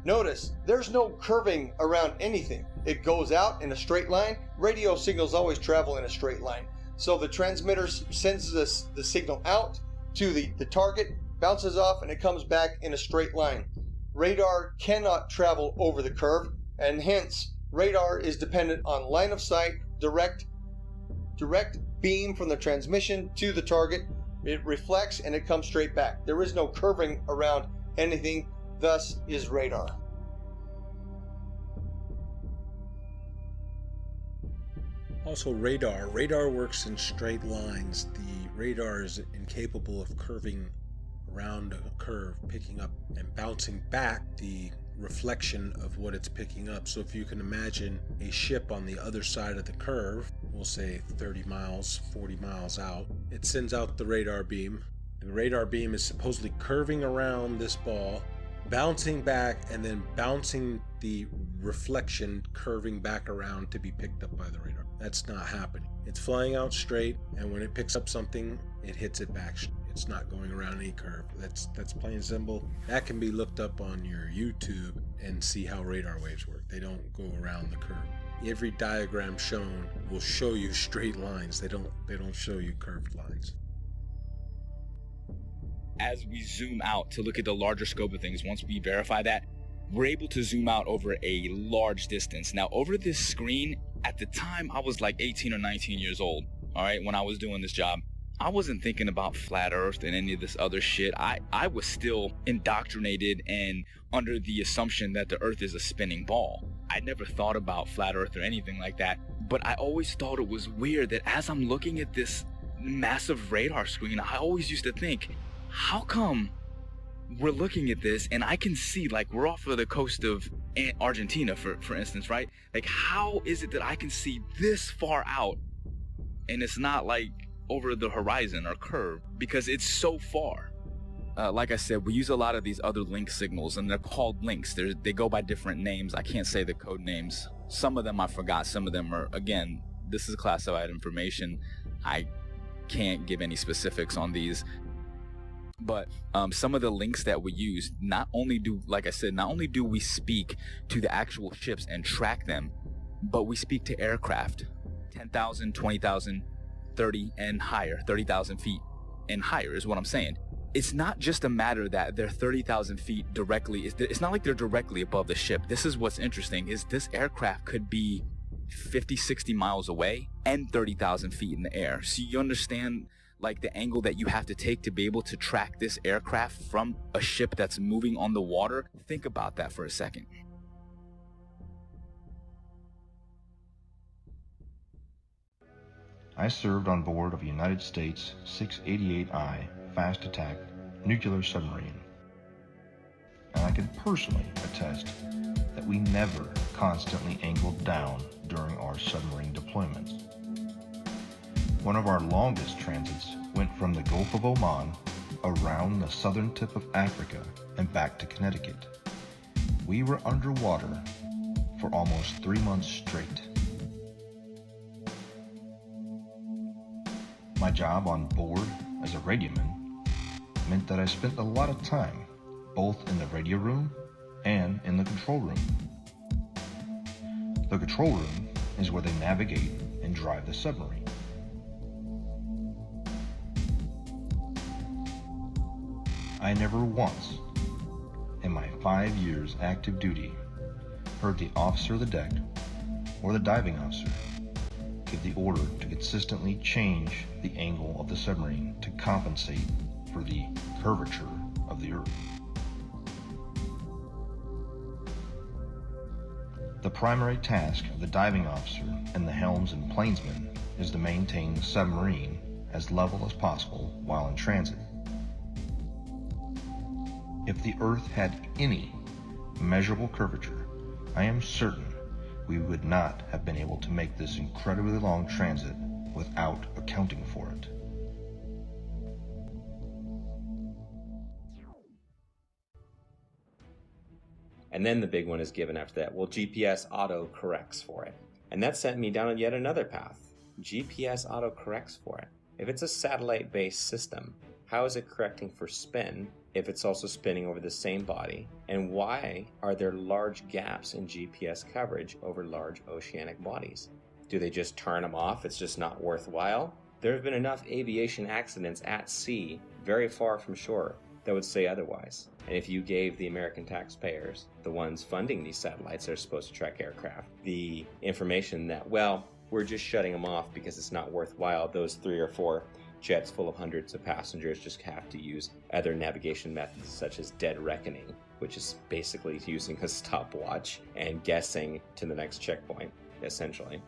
Notice, there's no curving around anything. It goes out in a straight line. Radio signals always travel in a straight line. So the transmitter sends the signal out to the target, bounces off, and it comes back in a straight line. Radar cannot travel over the curve, and hence radar is dependent on line of sight, direct beam from the transmission to the target. It reflects and it comes straight back. There is no curving around anything, thus is radar. Also, radar works in straight lines. The radar is incapable of curving around a curve, picking up and bouncing back the reflection of what it's picking up. So if you can imagine a ship on the other side of the curve, we'll say 30 miles, 40 miles out, it sends out the radar beam. The radar beam is supposedly curving around this ball, bouncing back, and then bouncing the reflection, curving back around to be picked up by the radar. That's not happening. It's flying out straight, and when it picks up something, it hits it back. It's not going around any curve. That's plain and simple. That can be looked up on your YouTube and see how radar waves work. They don't go around the curve. Every diagram shown will show you straight lines. They don't show you curved lines. As we zoom out to look at the larger scope of things, once we verify that, we're able to zoom out over a large distance. Now, over this screen, at the time, I was like 18 or 19 years old, all right, when I was doing this job. I wasn't thinking about flat earth and any of this other shit. I was still indoctrinated and under the assumption that the earth is a spinning ball. I never thought about flat earth or anything like that, but I always thought it was weird that as I'm looking at this massive radar screen, I always used to think, how come we're looking at this and I can see, like, we're off of the coast of Argentina, for instance, right? Like, how is it that I can see this far out and it's not like over the horizon or curve, because it's so far? Like I said, we use a lot of these other link signals, and they're called links. They go by different names. I can't say the code names. Some of them I forgot. Some of them are, again, this is classified information. I can't give any specifics on these. But some of the links that we use, not only do we speak to the actual ships and track them, but we speak to aircraft, 10,000, 20,000, 30 and higher, 30,000 feet and higher is what I'm saying. It's not just a matter that they're 30,000 feet directly. It's not like they're directly above the ship. This is what's interesting, is this aircraft could be 50, 60 miles away and 30,000 feet in the air. So you understand, like, the angle that you have to take to be able to track this aircraft from a ship that's moving on the water? Think about that for a second. I served on board of a United States 688I fast attack nuclear submarine, and I can personally attest that we never constantly angled down during our submarine deployments. One of our longest transits went from the Gulf of Oman around the southern tip of Africa and back to Connecticut. We were underwater for almost 3 months straight. My job on board as a radioman meant that I spent a lot of time both in the radio room and in the control room. The control room is where they navigate and drive the submarine. I never once, in my 5 years active duty, heard the officer of the deck or the diving officer give the order to consistently change the angle of the submarine to compensate for the curvature of the Earth. The primary task of the diving officer and the helms and plainsman is to maintain the submarine as level as possible while in transit. If the Earth had any measurable curvature, I am certain we would not have been able to make this incredibly long transit without accounting for it. And then the big one is given after that. Well, GPS auto corrects for it. And that sent me down yet another path. GPS auto corrects for it. If it's a satellite-based system, how is it correcting for spin if it's also spinning over the same body? And why are there large gaps in GPS coverage over large oceanic bodies? Do they just turn them off? It's just not worthwhile? There have been enough aviation accidents at sea, very far from shore, that would say otherwise. And if you gave the American taxpayers, the ones funding these satellites that are supposed to track aircraft, the information that, well, we're just shutting them off because it's not worthwhile, those 3 or 4 jets full of hundreds of passengers just have to use other navigation methods such as dead reckoning, which is basically using a stopwatch and guessing to the next checkpoint, essentially.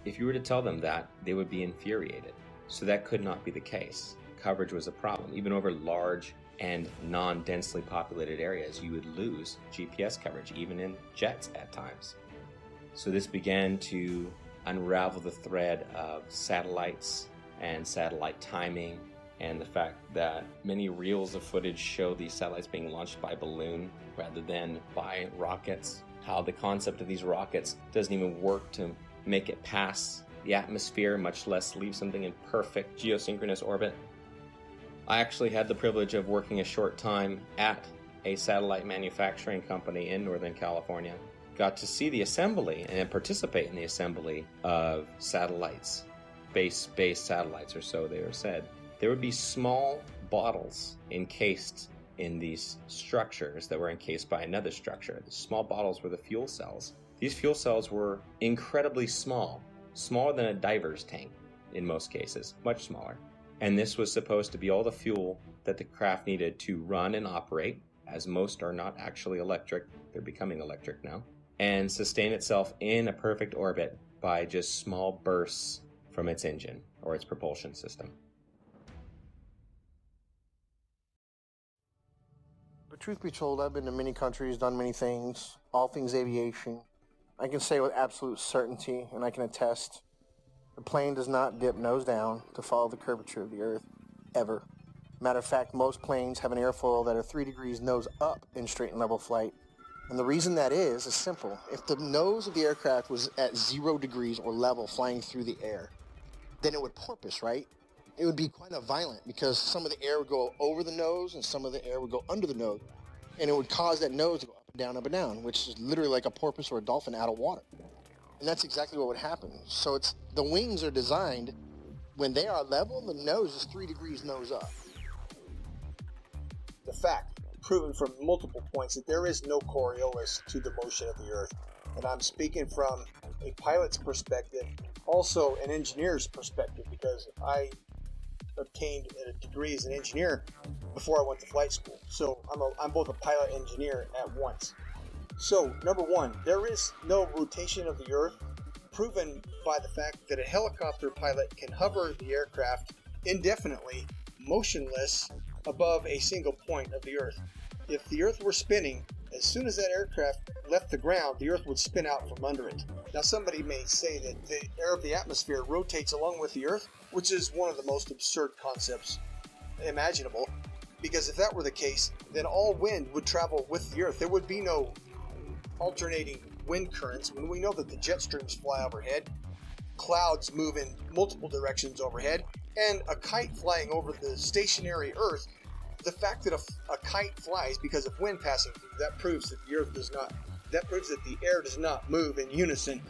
If you were to tell them that, they would be infuriated. So that could not be the case. Coverage was a problem. Even over large and non-densely populated areas, you would lose GPS coverage, even in jets at times. So this began to unravel the thread of satellites and satellite timing, and the fact that many reels of footage show these satellites being launched by balloon rather than by rockets. How the concept of these rockets doesn't even work to make it past the atmosphere, much less leave something in perfect geosynchronous orbit. I actually had the privilege of working a short time at a satellite manufacturing company in Northern California. Got to see the assembly and participate in the assembly of satellites, space-based satellites, or so they were said. There would be small bottles encased in these structures that were encased by another structure. The small bottles were the fuel cells. These fuel cells were incredibly small, smaller than a diver's tank in most cases, much smaller. And this was supposed to be all the fuel that the craft needed to run and operate, as most are not actually electric, they're becoming electric now, and sustain itself in a perfect orbit by just small bursts from its engine or its propulsion system. But truth be told, I've been to many countries, done many things, all things aviation. I can say with absolute certainty, and I can attest, the plane does not dip nose down to follow the curvature of the Earth, ever. Matter of fact, most planes have an airfoil that are 3 degrees nose up in straight and level flight. And the reason that is simple. If the nose of the aircraft was at 0 degrees or level flying through the air, then it would porpoise, right? It would be quite violent because some of the air would go over the nose and some of the air would go under the nose. And it would cause that nose to go up and down, which is literally like a porpoise or a dolphin out of water. And that's exactly what would happen. So the wings are designed, when they are level, the nose is 3 degrees nose up. The fact, proven from multiple points, that there is no Coriolis to the motion of the Earth. And I'm speaking from a pilot's perspective, also an engineer's perspective, because I obtained a degree as an engineer before I went to flight school. So I'm both a pilot and engineer at once. So, number one, there is no rotation of the Earth, proven by the fact that a helicopter pilot can hover the aircraft indefinitely, motionless, above a single point of the Earth. If the Earth were spinning, as soon as that aircraft left the ground, the Earth would spin out from under it. Now, somebody may say that the air of the atmosphere rotates along with the Earth, which is one of the most absurd concepts imaginable, because if that were the case, then all wind would travel with the Earth. There would be no alternating wind currents when we know that the jet streams fly overhead, clouds move in multiple directions overhead, and a kite flying over the stationary Earth. The fact that a kite flies because of wind passing through, that proves that the Earth does not. That proves that the air does not move in unison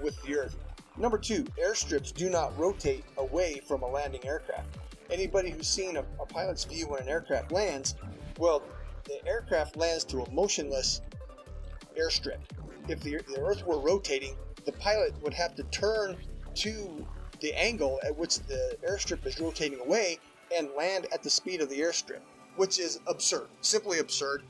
with the Earth. Number two, airstrips do not rotate away from a landing aircraft. Anybody who's seen a pilot's view when an aircraft lands, well, the aircraft lands to a motionless airstrip. If the Earth were rotating, the pilot would have to turn to the angle at which the airstrip is rotating away and land at the speed of the airstrip, which is absurd, simply absurd.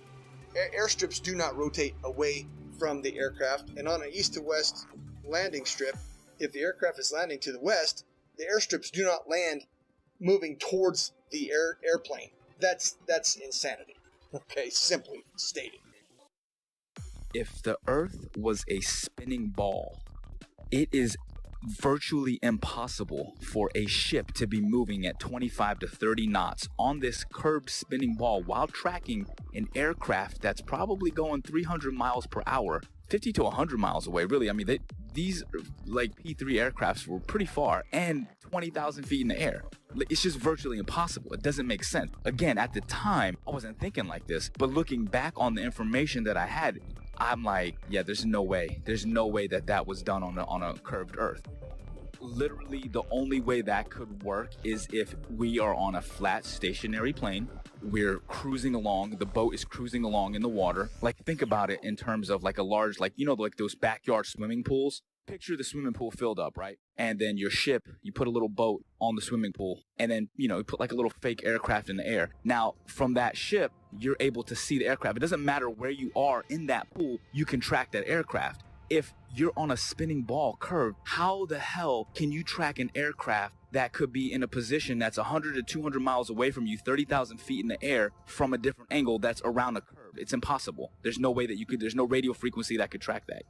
Airstrips do not rotate away from the aircraft, and on an east to west landing strip, if the aircraft is landing to the west, the airstrips do not land moving towards the airplane. That's insanity. Okay, simply stated. If the Earth was a spinning ball, it is virtually impossible for a ship to be moving at 25 to 30 knots on this curved spinning ball while tracking an aircraft that's probably going 300 miles per hour, 50 to 100 miles away. Really, I mean, these like P3 aircrafts were pretty far and 20,000 feet in the air. It's just virtually impossible. It doesn't make sense. Again, at the time, I wasn't thinking like this, but looking back on the information that I had, I'm like, yeah, there's no way. There's no way that was done on a curved Earth. Literally, the only way that could work is if we are on a flat, stationary plane. We're cruising along. The boat is cruising along in the water. Like, think about it in terms of like a large, like, you know, like those backyard swimming pools. Picture the swimming pool filled up, right? And then your ship, you put a little boat on the swimming pool, and then, you know, you put like a little fake aircraft in the air. Now, from that ship, you're able to see the aircraft. It doesn't matter where you are in that pool, you can track that aircraft. If you're on a spinning ball curve, how the hell can you track an aircraft that could be in a position that's 100 to 200 miles away from you, 30,000 feet in the air from a different angle that's around a curve? It's impossible. There's no way that you could, there's no radio frequency that could track that.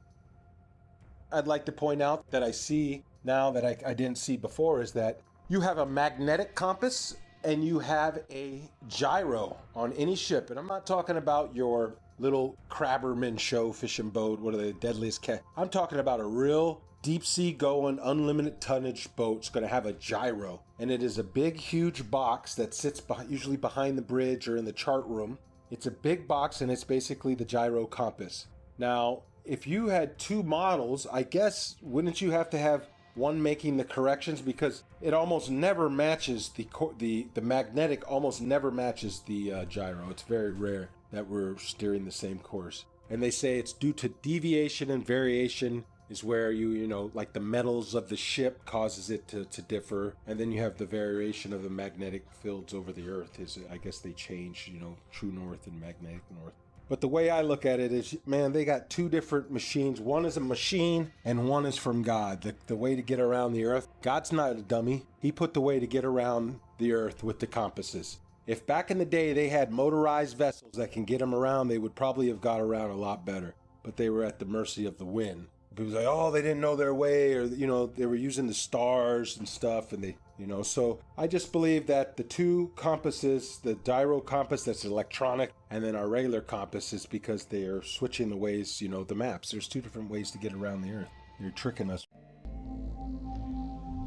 I'd like to point out that I see now that I didn't see before is that you have a magnetic compass and you have a gyro on any ship. And I'm not talking about your little Crabberman show fishing boat, what are the deadliest cat? I'm talking about a real deep sea going, unlimited tonnage boat's going to have a gyro. And it is a big, huge box that sits usually behind the bridge or in the chart room. It's a big box and it's basically the gyro compass. Now, if you had two models, I guess, wouldn't you have to have one making the corrections, because it almost never matches the magnetic almost never matches the gyro. It's very rare that we're steering the same course. And they say it's due to deviation and variation is where you know, like the metals of the ship causes it to differ. And then you have the variation of the magnetic fields over the earth is, I guess they change, you know, true north and magnetic north. But the way I look at it is, man, they got two different machines. One is a machine and one is from God. The way to get around the earth. God's not a dummy. He put the way to get around the earth with the compasses. If back in the day they had motorized vessels that can get them around, they would probably have got around a lot better. But they were at the mercy of the wind. People say, oh, they didn't know their way, or, you know, they were using the stars and stuff, and they, you know, so I just believe that the two compasses, the gyro compass that's electronic, and then our regular compass is because they are switching the ways, you know, the maps. There's two different ways to get around the earth. You're tricking us.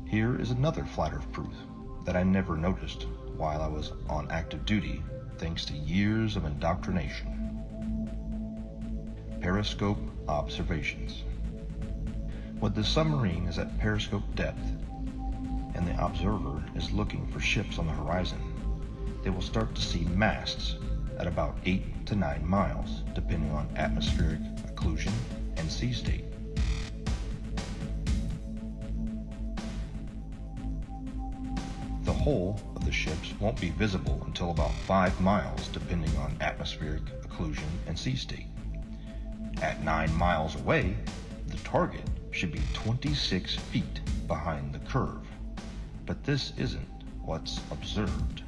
Here is another flat earth proof that I never noticed while I was on active duty, thanks to years of indoctrination. Periscope observations. When the submarine is at periscope depth and the observer is looking for ships on the horizon, they will start to see masts at about 8 to 9 miles, depending on atmospheric occlusion and sea state. The hull of the ships won't be visible until about 5 miles, depending on atmospheric occlusion and sea state. At 9 miles away, the target should be 26 feet behind the curve, but this isn't what's observed.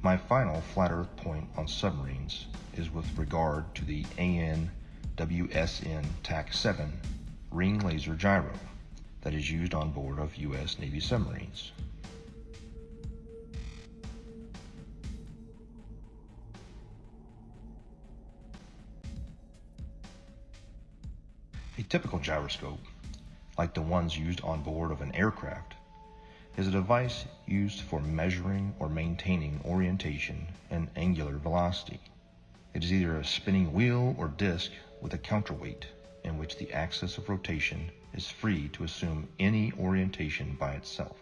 My final flat earth point on submarines is with regard to the AN/WSN TAC-7 ring laser gyro that is used on board of U.S. Navy submarines. A typical gyroscope, like the ones used on board of an aircraft, is a device used for measuring or maintaining orientation and angular velocity. It is either a spinning wheel or disc with a counterweight in which the axis of rotation is free to assume any orientation by itself.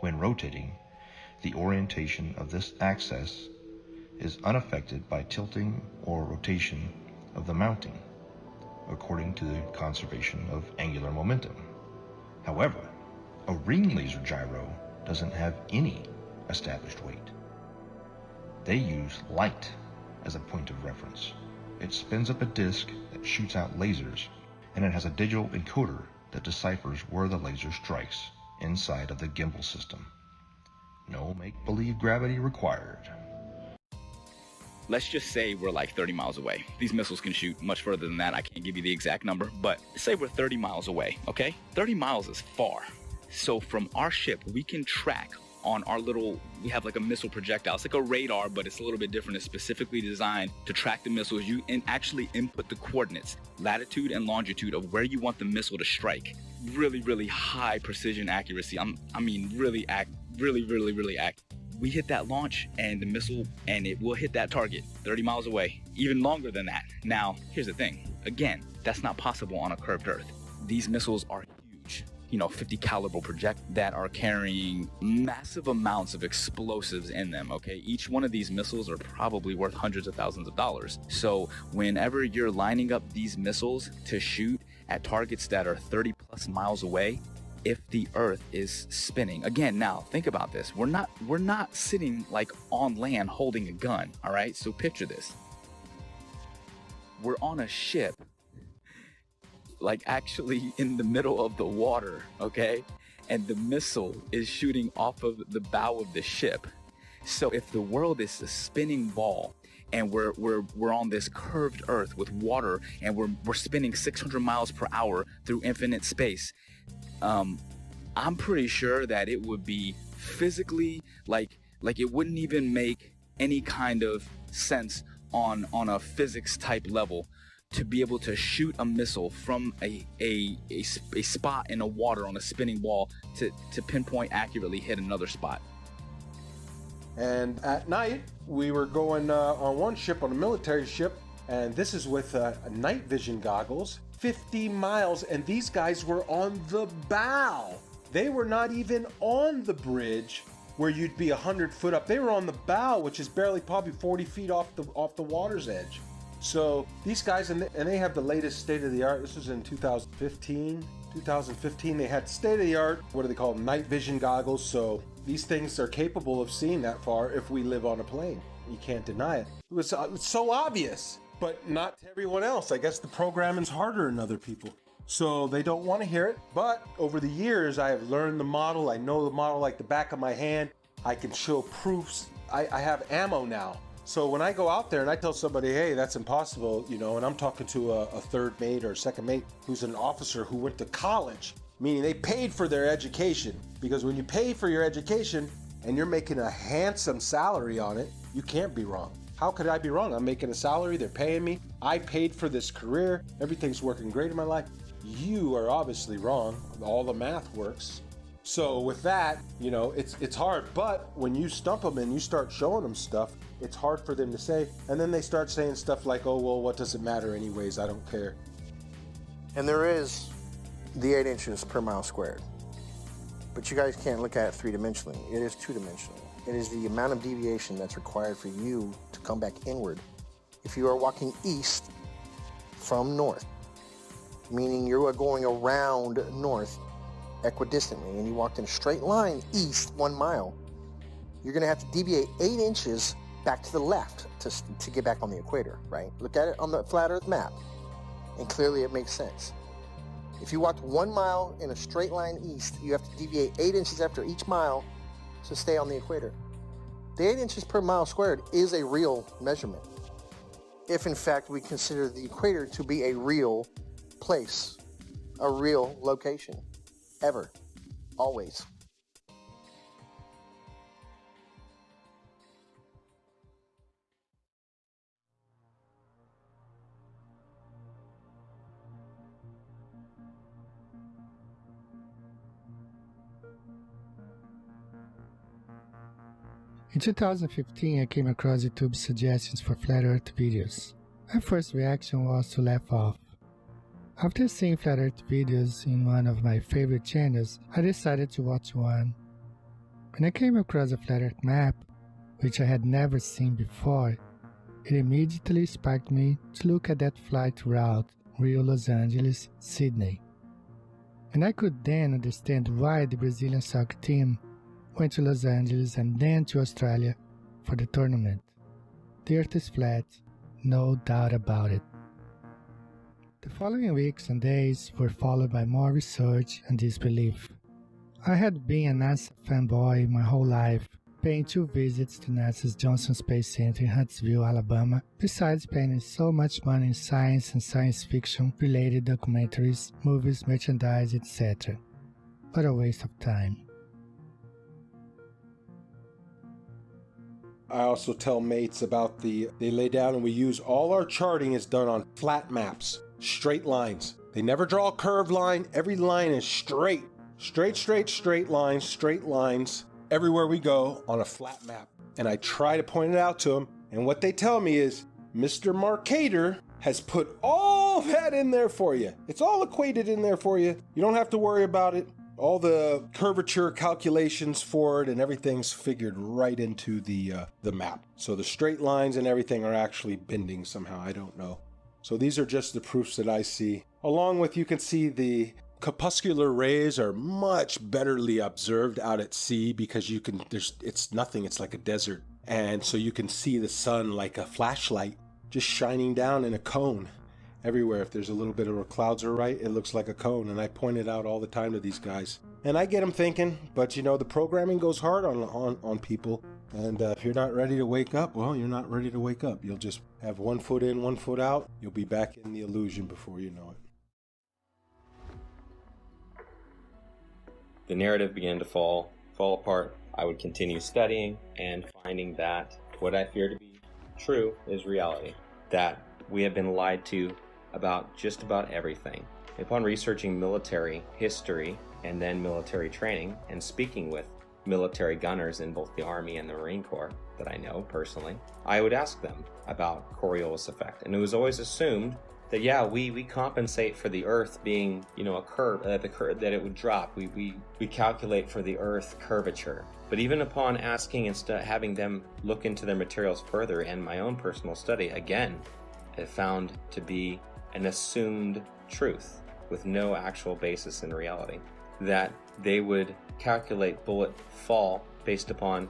When rotating, the orientation of this axis is unaffected by tilting or rotation of the mounting, according to the conservation of angular momentum. However, a ring laser gyro doesn't have any established weight. They use light as a point of reference. It spins up a disk that shoots out lasers, and it has a digital encoder that deciphers where the laser strikes inside of the gimbal system. No make-believe gravity required. Let's just say we're like 30 miles away. These missiles can shoot much further than that. I can't give you the exact number, but say we're 30 miles away, okay? 30 miles is far. So from our ship, we can track on our we have like a missile projectile. It's like a radar, but it's a little bit different. It's specifically designed to track the missiles. You actually input the coordinates, latitude and longitude of where you want the missile to strike. Really, really high precision accuracy. Really accurate. We hit that launch and the missile, and it will hit that target 30 miles away, even longer than that. Now, here's the thing. Again, that's not possible on a curved Earth. These missiles are huge, 50 caliber projectiles that are carrying massive amounts of explosives in them, okay? Each one of these missiles are probably worth hundreds of thousands of dollars. So whenever you're lining up these missiles to shoot at targets that are 30 plus miles away, if the Earth is spinning, again, now think about this. We're not sitting like on land holding a gun, all right? So picture this. We're on a ship, like actually in the middle of the water, okay? And the missile is shooting off of the bow of the ship. So if the world is a spinning ball and we're on this curved Earth with water and we're spinning 600 miles per hour through infinite space, I'm pretty sure that it would be physically like it wouldn't even make any kind of sense on a physics type level to be able to shoot a missile from a spot in the water on a spinning ball to pinpoint accurately hit another spot. And at night, we were going on one ship, on a military ship, and this is with night vision goggles, 50 miles, and these guys were on the bow. They were not even on the bridge where you'd be 100 foot up. They were on the bow, which is barely probably 40 feet off the water's edge. So these guys, and they have the latest state-of-the-art. This was in 2015. 2015, they had state-of-the-art, what do they call them, night vision goggles. So these things are capable of seeing that far if we live on a plane. You can't deny it. It was so obvious, but not to everyone else. I guess the programming's harder than other people, so they don't want to hear it. But over the years, I have learned the model. I know the model like the back of my hand. I can show proofs. I have ammo now. So when I go out there and I tell somebody, hey, that's impossible, and I'm talking to a third mate or second mate who's an officer who went to college, meaning they paid for their education. Because when you pay for your education and you're making a handsome salary on it, you can't be wrong. How could I be wrong? I'm making a salary, they're paying me, I paid for this career, everything's working great in my life. You are obviously wrong. All the math works. So with that, it's hard. But when you stump them and you start showing them stuff, it's hard for them to say. And then they start saying stuff like, oh, well, what does it matter anyways? I don't care. And there is the 8 inches per mile squared. But you guys can't look at it three-dimensionally. It is two-dimensional. It is the amount of deviation that's required for you to come back inward. If you are walking east from north, meaning you are going around north equidistantly, and you walked in a straight line east 1 mile, you're going to have to deviate 8 inches back to the left to get back on the equator, right? Look at it on the flat earth map, and clearly it makes sense. If you walked 1 mile in a straight line east, you have to deviate 8 inches after each mile to stay on the equator. The 8 inches per mile squared is a real measurement, if in fact we consider the equator to be a real place, a real location, ever, always. In 2015, I came across YouTube's suggestions for Flat Earth videos. My first reaction was to laugh off. After seeing Flat Earth videos in one of my favorite channels, I decided to watch one. When I came across a Flat Earth map which I had never seen before, it immediately sparked me to look at that flight route Rio, Los Angeles, Sydney. And I could then understand why the Brazilian soccer team went to Los Angeles and then to Australia for the tournament. The Earth is flat, no doubt about it. The following weeks and days were followed by more research and disbelief. I had been a NASA fanboy my whole life, paying 2 visits to NASA's Johnson Space Center in Huntsville, Alabama, besides spending so much money in science and science fiction related documentaries, movies, merchandise, etc. What a waste of time. I also tell mates about they lay down and we use all our charting is done on flat maps, straight lines. They never draw a curved line. Every line is straight. Straight lines. Everywhere we go on a flat map. And I try to point it out to them. And what they tell me is, Mr. Marcator has put all that in there for you. It's all equated in there for you. You don't have to worry about it. All the curvature calculations for it and everything's figured right into the map. So the straight lines and everything are actually bending somehow. I don't know. So these are just the proofs that I see. Along with, you can see the corpuscular rays are much betterly observed out at sea because it's nothing, it's like a desert. And so you can see the sun like a flashlight just shining down in a cone everywhere. If there's a little bit of clouds are right, it looks like a cone. And I point it out all the time to these guys. And I get them thinking, but you know, the programming goes hard on people. And if you're not ready to wake up, well, you're not ready to wake up. You'll just have 1 foot in, 1 foot out. You'll be back in the illusion before you know it. The narrative began to fall apart. I would continue studying and finding that what I fear to be true is reality. That we have been lied to about just about everything. Upon researching military history and then military training and speaking with military gunners in both the Army and the Marine Corps that I know personally, I would ask them about Coriolis effect. And it was always assumed that, yeah, we compensate for the Earth being, you know, a curve, that it would drop. We calculate for the Earth curvature. But even upon asking and having them look into their materials further and my own personal study, again, it found to be an assumed truth with no actual basis in reality. That they would calculate bullet fall based upon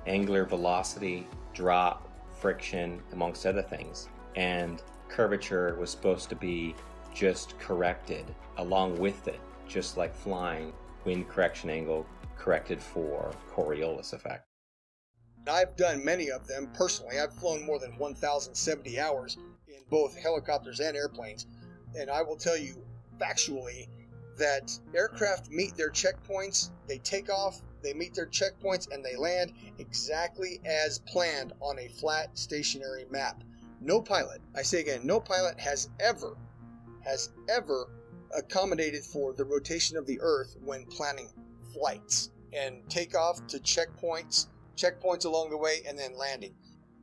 angular velocity, drop, friction, amongst other things. And curvature was supposed to be just corrected along with it, just like flying, wind correction angle corrected for Coriolis effect. I've done many of them personally. I've flown more than 1,070 hours in both helicopters and airplanes, and I will tell you factually that aircraft meet their checkpoints, they take off, they meet their checkpoints, and they land exactly as planned on a flat stationary map. No pilot, I say again, no pilot has ever accommodated for the rotation of the Earth when planning flights and takeoff to checkpoints along the way, and then landing.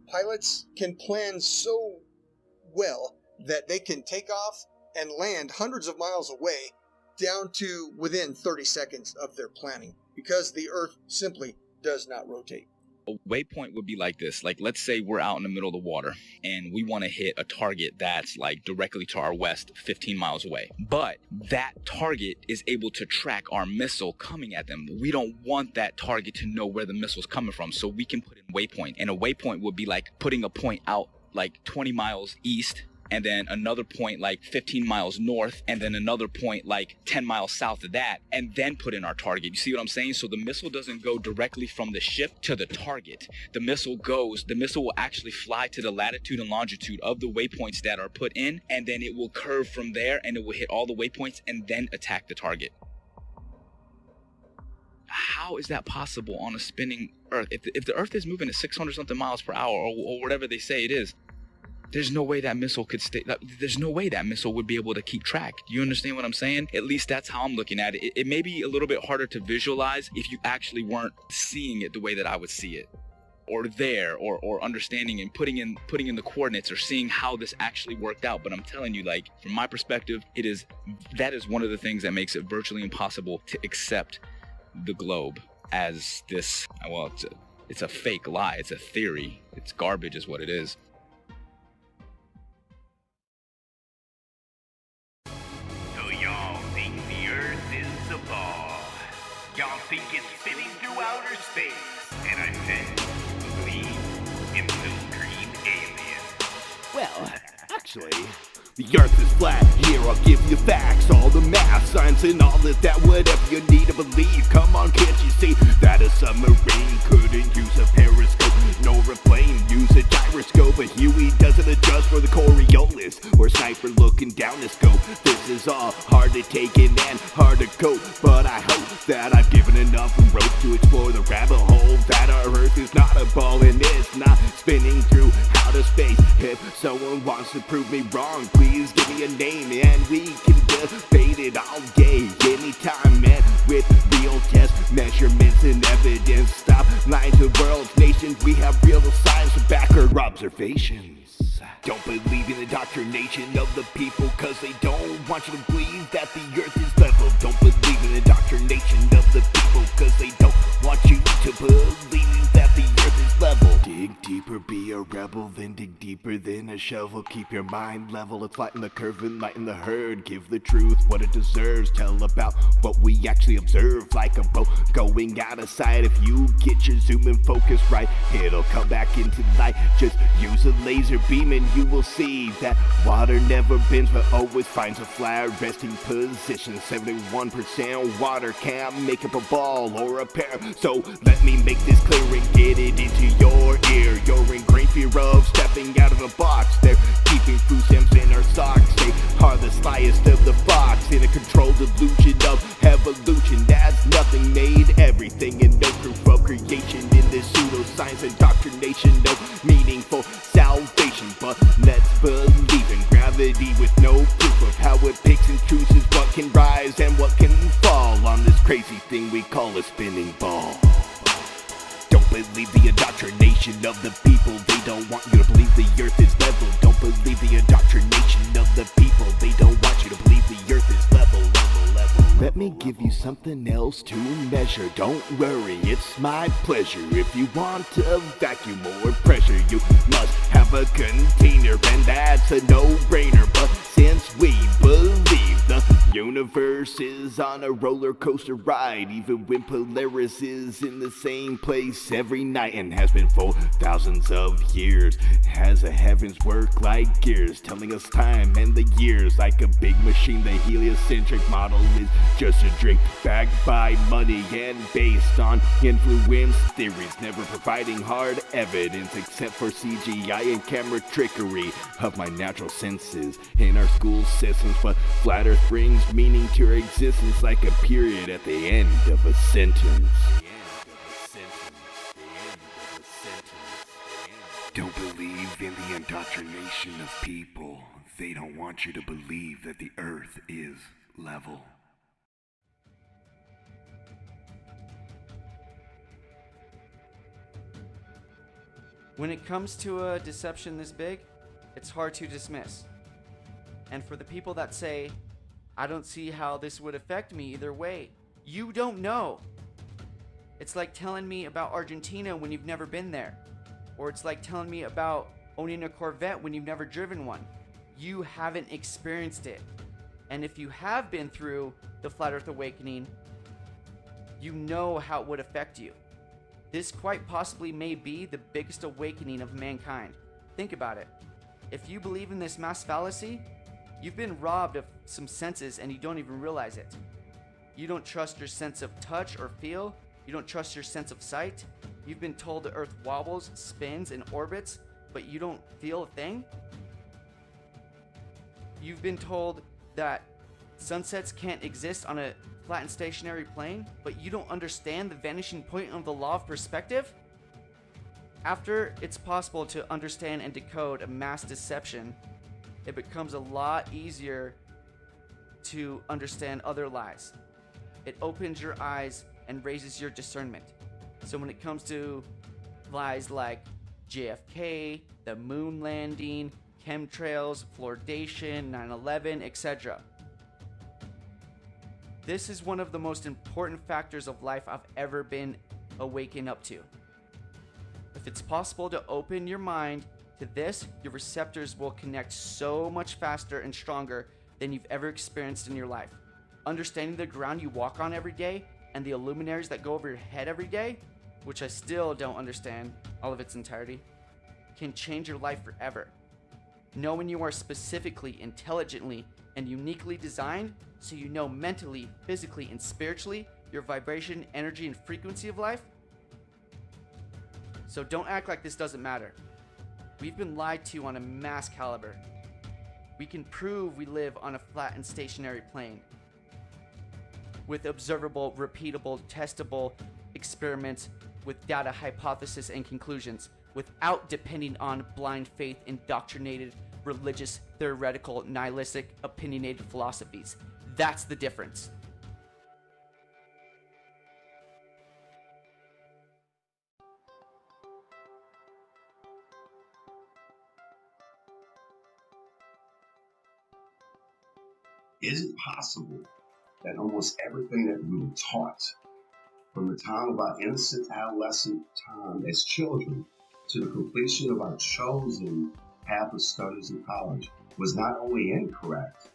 Pilots can plan so well that they can take off and land hundreds of miles away down to within 30 seconds of their planning because the Earth simply does not rotate. A waypoint would be like this. Like, let's say we're out in the middle of the water and we want to hit a target that's like directly to our west, 15 miles away. But that target is able to track our missile coming at them. We don't want that target to know where the missile's coming from, so we can put in waypoint. And a waypoint would be like putting a point out like 20 miles east, and then another point like 15 miles north, and then another point like 10 miles south of that, and then put in our target. You see what I'm saying? So the missile doesn't go directly from the ship to the target. The missile will actually fly to the latitude and longitude of the waypoints that are put in, and then it will curve from there, and it will hit all the waypoints and then attack the target. How is that possible on a spinning Earth? If the Earth is moving at 600 something miles per hour, or whatever they say it is, there's no way that missile could stay. There's no way that missile would be able to keep track. Do you understand what I'm saying? At least that's how I'm looking at it. It may be a little bit harder to visualize if you actually weren't seeing it the way that I would see it, or there, or understanding and putting in the coordinates, or seeing how this actually worked out. But I'm telling you, like, from my perspective, that is one of the things that makes it virtually impossible to accept the globe as this, well, It's a fake lie. It's a theory. It's garbage is what it is. So y'all think the Earth is a ball. Y'all think it's spinning through outer space. And I said, believe in blue green aliens. Well, actually, the Earth is flat. Here I'll give you facts, all the math, science, and all of that. Whatever you need to believe. Come on, can't you see that a submarine couldn't use a periscope, nor a plane use a gyroscope? But Huey doesn't adjust for the Coriolis or sniper looking down the scope. This is all hard to take in and hard to cope, but I hope that I've given enough rope to explore the rabbit hole. That our Earth is not a ball and it's not spinning through outer space. If someone wants to prove me wrong, please give me a name and we can debate it all day, anytime, and with real tests, measurements, and evidence. Stop lying to the world's nations. We have real science to back our observations. Don't believe in the indoctrination of the people, cause they don't want you to believe that the Earth is level. Don't believe in the indoctrination of the people, cause they don't want you to believe that the Earth is level. Dig deeper, be a rebel, then dig deeper than a shovel. Keep your mind level, it's flatten the curve and lighten the herd. Give the truth what it deserves, tell about what we actually observe. Like a boat going out of sight, if you get your zoom and focus right, it'll come back into light. Just use a laser beam and you will see that water never bends but always finds a flat resting position. 71% water can't make up a ball or a pair. So let me make this clear and get it into your ear. You're in great fear of stepping out of the box. They're keeping food stamps in our socks. They are the slyest of the fox in a controlled illusion of evolution. As nothing made everything and no proof of creation in this pseudoscience indoctrination. No meaningful salvation, but let's believe in gravity with no proof of how it picks and chooses what can rise and what can fall on this crazy thing we call a spinning ball. Don't believe the indoctrination of the people. They don't want you to believe the Earth is level. Don't believe the indoctrination of the people. They don't want you to believe the Earth is level. Let me give you something else to measure. Don't worry, it's my pleasure. If you want to vacuum or pressure, you must have a container, and that's a no-brainer. But since we believe the universe is on a roller coaster ride, even when Polaris is in the same place every night and has been for thousands of years, has the heavens work like gears, telling us time and the years like a big machine. The heliocentric model is just a drink backed by money and based on influence theories, never providing hard evidence except for CGI and camera trickery of my natural senses in our school systems. But flat Earth brings meaning to our existence like a period at the end of a sentence. Don't believe in the indoctrination of people. They don't want you to believe that the Earth is level. When it comes to a deception this big, it's hard to dismiss. And for the people that say, I don't see how this would affect me either way, you don't know. It's like telling me about Argentina when you've never been there. Or it's like telling me about owning a Corvette when you've never driven one. You haven't experienced it. And if you have been through the Flat Earth Awakening, you know how it would affect you. This quite possibly may be the biggest awakening of mankind. Think about it. If you believe in this mass fallacy, you've been robbed of some senses and you don't even realize it. You don't trust your sense of touch or feel. You don't trust your sense of sight. You've been told the Earth wobbles, spins, and orbits, but you don't feel a thing. You've been told that sunsets can't exist on a flat and stationary plane, but you don't understand the vanishing point of the law of perspective. After it's possible to understand and decode a mass deception, it becomes a lot easier to understand other lies. It opens your eyes and raises your discernment. So when it comes to lies like JFK, the moon landing, chemtrails, fluoridation, 9/11, etc., this is one of the most important factors of life I've ever been awakened up to. If it's possible to open your mind to this, your receptors will connect so much faster and stronger than you've ever experienced in your life. Understanding the ground you walk on every day and the luminaries that go over your head every day, which I still don't understand all of its entirety, can change your life forever. Knowing you are specifically, intelligently, and uniquely designed so you know mentally, physically, and spiritually your vibration, energy, and frequency of life. So don't act like this doesn't matter. We've been lied to on a mass caliber. We can prove we live on a flat and stationary plane with observable, repeatable, testable experiments with data, hypothesis, and conclusions without depending on blind faith, indoctrinated, religious, theoretical, nihilistic, opinionated philosophies. That's the difference. Is it possible that almost everything that we were taught from the time of our innocent adolescent time as children to the completion of our chosen path of studies in college was not only incorrect,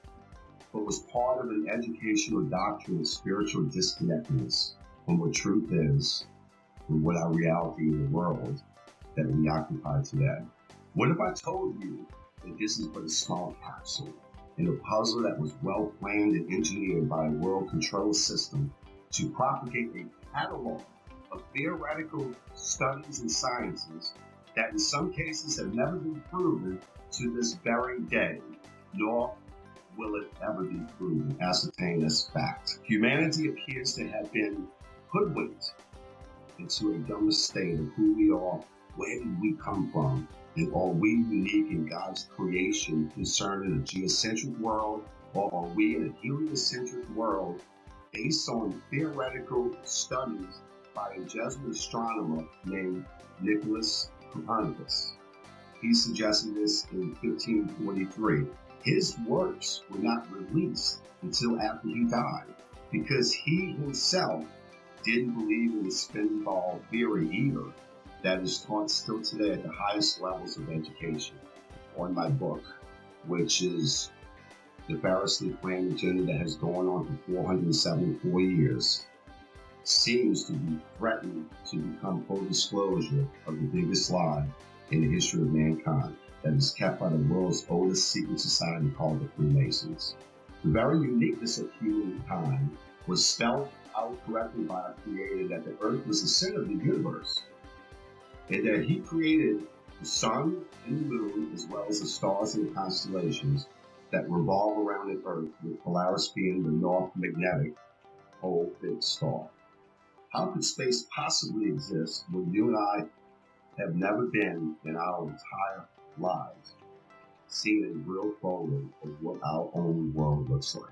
but was part of an educational doctrine of spiritual disconnectedness from what truth is and what our reality in the world that we occupy today? What if I told you that this is but a small capsule in a puzzle that was well planned and engineered by a world control system to propagate a catalog of theoretical studies and sciences that in some cases have never been proven to this very day, nor will it ever be proven, ascertained as fact. Humanity appears to have been hoodwinked into a dumber state of who we are, where did we come from, and are we unique in God's creation concerning a geocentric world, or are we in a heliocentric world based on theoretical studies by a Jesuit astronomer named Nicholas Copernicus? He suggested this in 1543. His works were not released until after he died because he himself didn't believe in the spin ball theory either that is taught still today at the highest levels of education. On my book, which is the variously planned agenda that has gone on for 474 years, seems to be threatened to become full disclosure of the biggest lie in the history of mankind that is kept by the world's oldest secret society called the Freemasons. The very uniqueness of humankind was spelled out correctly by our Creator that the earth was the center of the universe, and that He created the sun and the moon as well as the stars and the constellations that revolve around the earth, with Polaris being the north magnetic pole big star. How could space possibly exist when you and I have never been in our entire lives seen a real photo of what our own world looks like?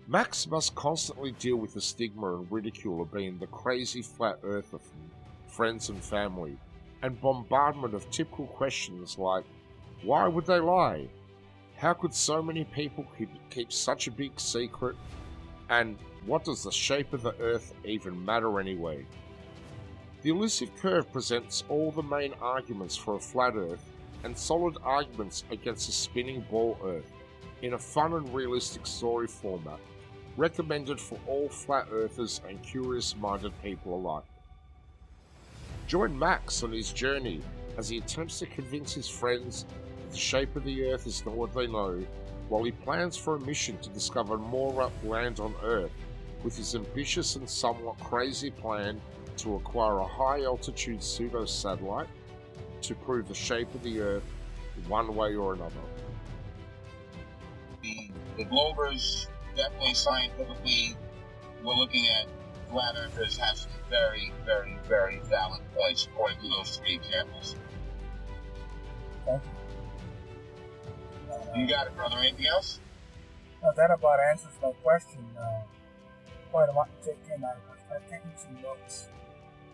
Max must constantly deal with the stigma and ridicule of being the crazy flat earther from friends and family, and bombardment of typical questions like, why would they lie? How could so many people keep such a big secret? And what does the shape of the earth even matter anyway? The elusive curve presents all the main arguments for a flat earth and solid arguments against a spinning ball earth in a fun and realistic story format, recommended for all flat earthers and curious-minded people alike. Join Max on his journey as he attempts to convince his friends that the shape of the earth is not what they know, while he plans for a mission to discover more land on Earth with his ambitious and somewhat crazy plan to acquire a high-altitude pseudo-satellite to prove the shape of the Earth one way or another. The Globers, definitely scientifically, we're looking at flat earthers have some very, very, very valid points according to those three examples. You got it, brother. Anything else? No, that about answers my question. Quite a lot to take in. I've taken some notes.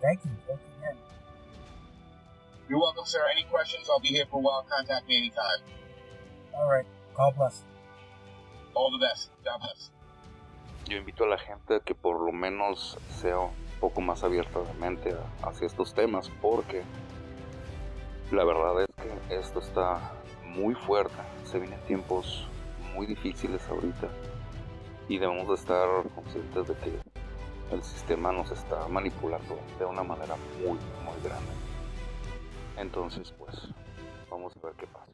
Thank you. Thank you again. You're welcome, sir. Any questions? I'll be here for a while. Contact me anytime. All right. God bless. All the best. God bless. Yo invito a la gente a que por lo menos sea un poco más abierta de mente hacia estos temas, porque la verdad es que esto está muy fuerte. Se vienen tiempos muy difíciles ahorita y debemos de estar conscientes de que el sistema nos está manipulando de una manera muy, muy grande. Entonces, pues, vamos a ver qué pasa.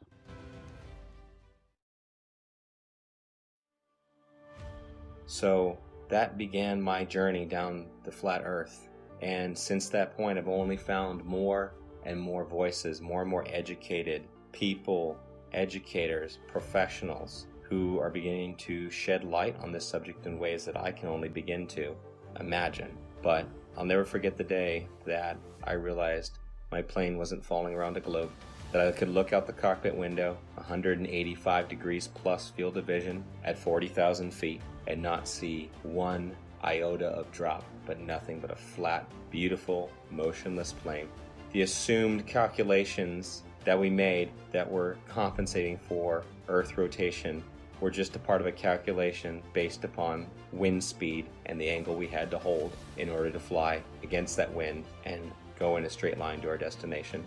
So that began my journey down the flat earth. And since that point, I've only found more and more voices, more and more educated people, educators, professionals who are beginning to shed light on this subject in ways that I can only begin to imagine. But I'll never forget the day that I realized my plane wasn't falling around a globe, that I could look out the cockpit window, 185 degrees plus field of vision at 40,000 feet, and not see one iota of drop, but nothing but a flat, beautiful, motionless plane. The assumed calculations that we made that were compensating for Earth rotation were just a part of a calculation based upon wind speed and the angle we had to hold in order to fly against that wind and go in a straight line to our destination.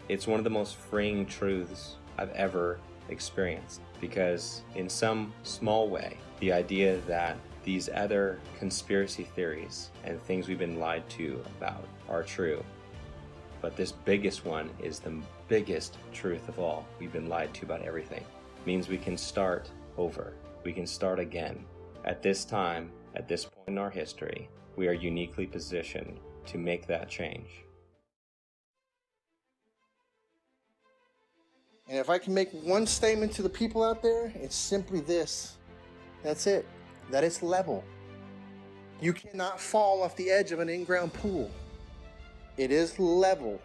It's one of the most freeing truths I've ever experienced, because in some small way, the idea that these other conspiracy theories and things we've been lied to about are true. But this biggest one is the biggest truth of all. We've been lied to about everything. It means we can start over. We can start again. At this time, at this point in our history, we are uniquely positioned to make that change. And if I can make one statement to the people out there, it's simply this. That's it. That it's level. You cannot fall off the edge of an in-ground pool. It is level.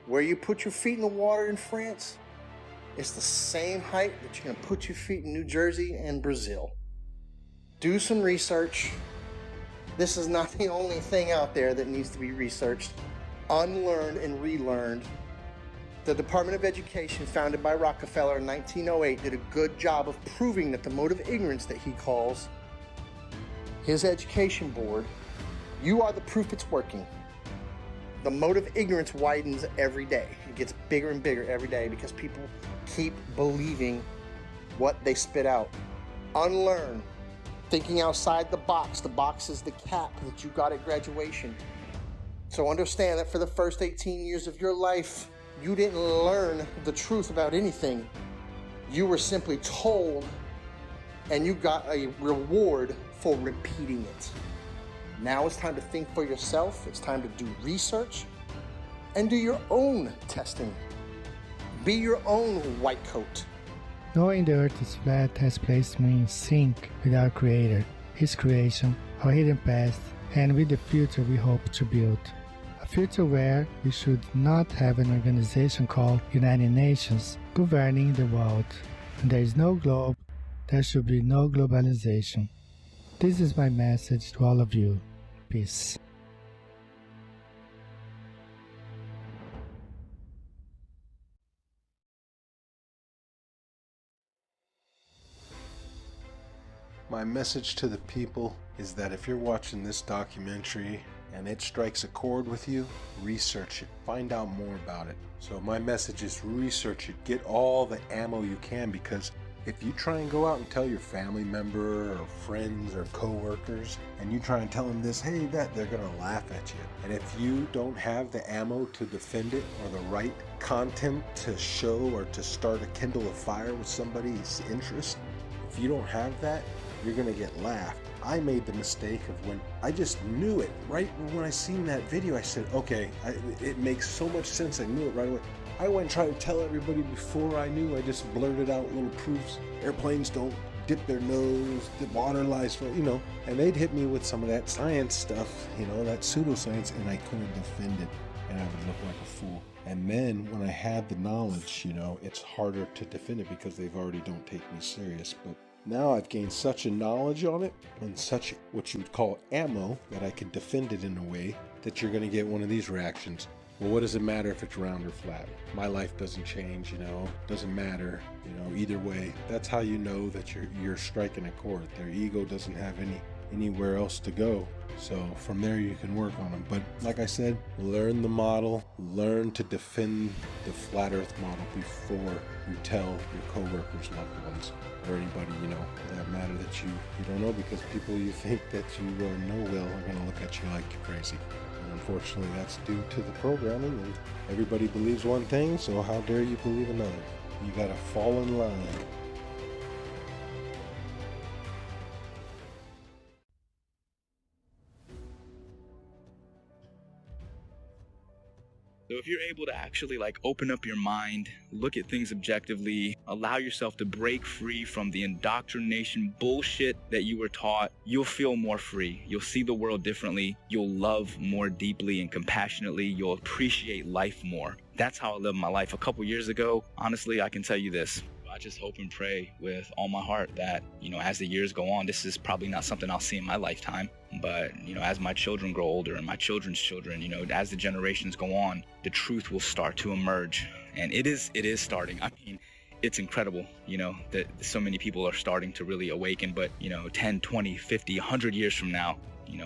Where you put your feet in the water in France, it's the same height that you're going to put your feet in New Jersey and Brazil. Do some research. This is not the only thing out there that needs to be researched, unlearned and relearned. The Department of Education, founded by Rockefeller in 1908, did a good job of proving that the mode of ignorance that he calls his education board, you are the proof it's working. The mode of ignorance widens every day. It gets bigger and bigger every day because people keep believing what they spit out. Unlearn. Thinking outside the box. The box is the cap that you got at graduation. So understand that for the first 18 years of your life, you didn't learn the truth about anything. You were simply told, and you got a reward for repeating it. Now it's time to think for yourself. It's time to do research and do your own testing. Be your own white coat. Knowing the earth is flat has placed me in sync with our Creator, His creation, our hidden past, and with the future we hope to build. A future where we should not have an organization called United Nations governing the world. And there is no globe, there should be no globalization. This is my message to all of you. Peace. My message to the people is that if you're watching this documentary and it strikes a chord with you, research it, find out more about it. So my message is research it, get all the ammo you can, because if you try and go out and tell your family member or friends or co-workers and you try and tell them this, hey, that, they're gonna laugh at you. And if you don't have the ammo to defend it or the right content to show or to start a kindle a fire with somebody's interest, if you don't have that, you're gonna get laughed. I made the mistake of when I just knew it. Right when I seen that video, I said, okay, it makes so much sense. I knew it right away. I went and tried to tell everybody before I knew. I just blurted out little proofs. Airplanes don't dip their nose, the water lies, and they'd hit me with some of that science stuff, that pseudoscience, and I couldn't defend it, and I would look like a fool. And then when I had the knowledge, it's harder to defend it because they've already don't take me serious. But now I've gained such a knowledge on it and such what you would call ammo that I can defend it in a way that you're going to get one of these reactions. well, what does it matter if it's round or flat? My life doesn't change, doesn't matter, either way. That's how you know that you're striking a chord. Their ego doesn't have anywhere else to go. So from there you can work on them. But like I said, learn the model, learn to defend the flat earth model before you tell your coworkers, loved ones, or anybody, for that matter that you don't know, because people you think that you know well are going to look at you like you're crazy. And unfortunately, that's due to the programming, and everybody believes one thing, so how dare you believe another? You got to fall in line. So if you're able to actually open up your mind, look at things objectively, allow yourself to break free from the indoctrination bullshit that you were taught, you'll feel more free. You'll see the world differently. You'll love more deeply and compassionately. You'll appreciate life more. That's how I lived my life. A couple years ago, honestly, I can tell you this. I just hope and pray with all my heart that, as the years go on, this is probably not something I'll see in my lifetime. But, as my children grow older and my children's children, as the generations go on, the truth will start to emerge. And it is starting. I mean, it's incredible, that so many people are starting to really awaken. But, 10, 20, 50, 100 years from now,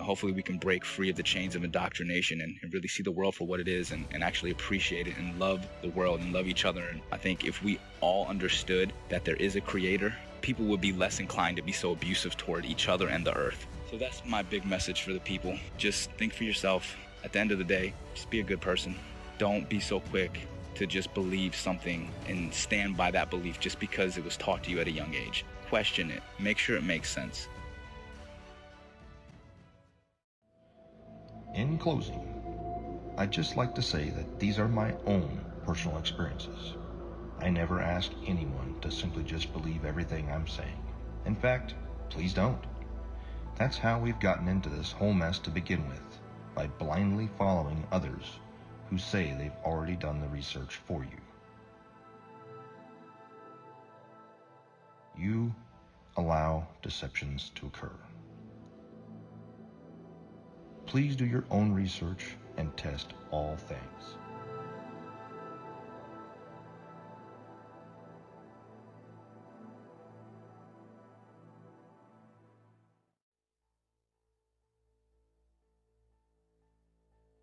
hopefully we can break free of the chains of indoctrination and really see the world for what it is and actually appreciate it and love the world and love each other. And I think if we all understood that there is a creator, people would be less inclined to be so abusive toward each other and the earth. So that's my big message for the people. Just think for yourself. At the end of the day, just be a good person. Don't be so quick to just believe something and stand by that belief just because it was taught to you at a young age. Question it. Make sure it makes sense. In closing, I'd just like to say that these are my own personal experiences. I never ask anyone to simply just believe everything I'm saying. In fact, please don't. That's how we've gotten into this whole mess to begin with, by blindly following others who say they've already done the research for you. You allow deceptions to occur. Please do your own research and test all things.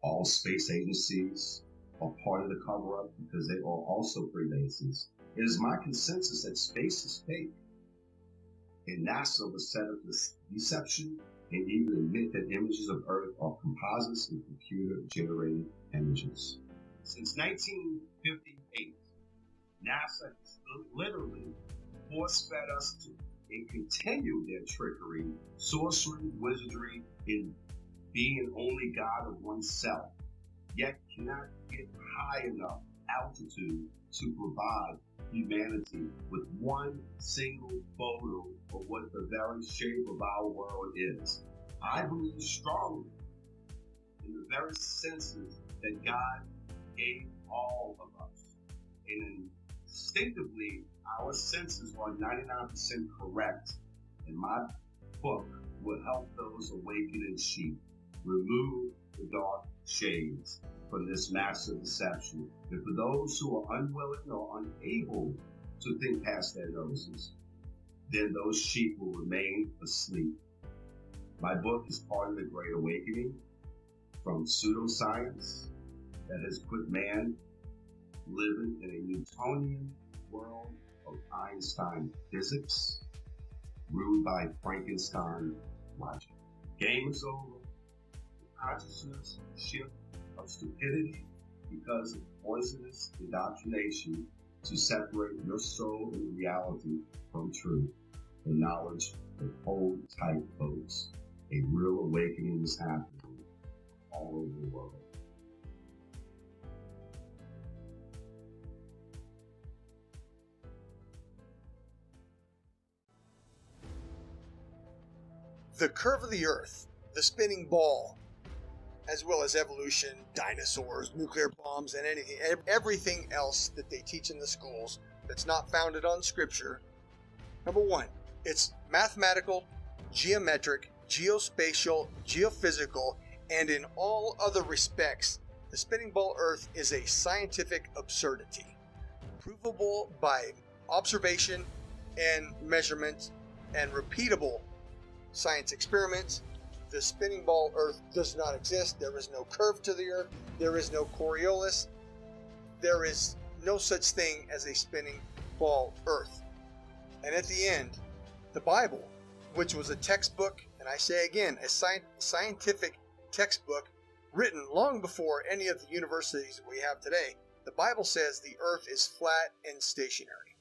All space agencies are part of the cover-up because they are also Freemasons. It is my consensus that space is fake. And NASA was set up this deception and even admit that images of Earth are composites and computer-generated images. Since 1958, NASA has literally force-fed us to and continue their trickery, sorcery, wizardry, and being only God of oneself, yet cannot get high enough altitude to provide humanity with one single photo of what the very shape of our world is. I believe strongly in the very senses that God gave all of us. And instinctively, our senses are 99% correct. And my book will help those awakening sheep remove the dark shades from this massive deception. And for those who are unwilling or unable to think past their noses, then those sheep will remain asleep. My book is part of the Great Awakening from pseudoscience that has put man living in a Newtonian world of Einstein physics, ruled by Frankenstein logic. Game is over. Consciousness shift of stupidity because of poisonous indoctrination to separate your soul and reality from truth and knowledge. And hold tight, folks. A real awakening is happening all over the world. The curve of the Earth, the spinning ball, as well as evolution, dinosaurs, nuclear bombs, and everything else that they teach in the schools that's not founded on scripture. Number one, it's mathematical, geometric, geospatial, geophysical, and in all other respects, The spinning ball Earth is a scientific absurdity, provable by observation and measurement and repeatable science experiments. The spinning ball Earth does not exist. There is no curve to the Earth. There is no Coriolis. There is no such thing as a spinning ball Earth. And at the end, the Bible, which was a textbook, and I say again, a scientific textbook written long before any of the universities we have today, the Bible says the Earth is flat and stationary.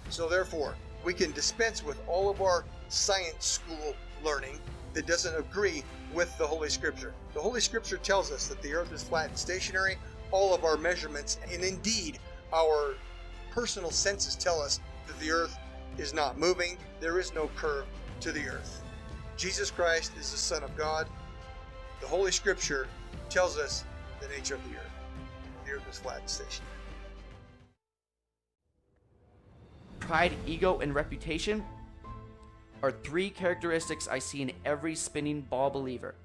So therefore, we can dispense with all of our science school learning that doesn't agree with the Holy Scripture. The Holy Scripture tells us that the Earth is flat and stationary. All of our measurements, and indeed our personal senses, tell us that the Earth is not moving. There is no curve to the Earth. Jesus Christ is the Son of God. The Holy Scripture tells us the nature of the Earth. The Earth is flat and stationary. Pride, ego, and reputation are three characteristics I see in every spinning ball believer.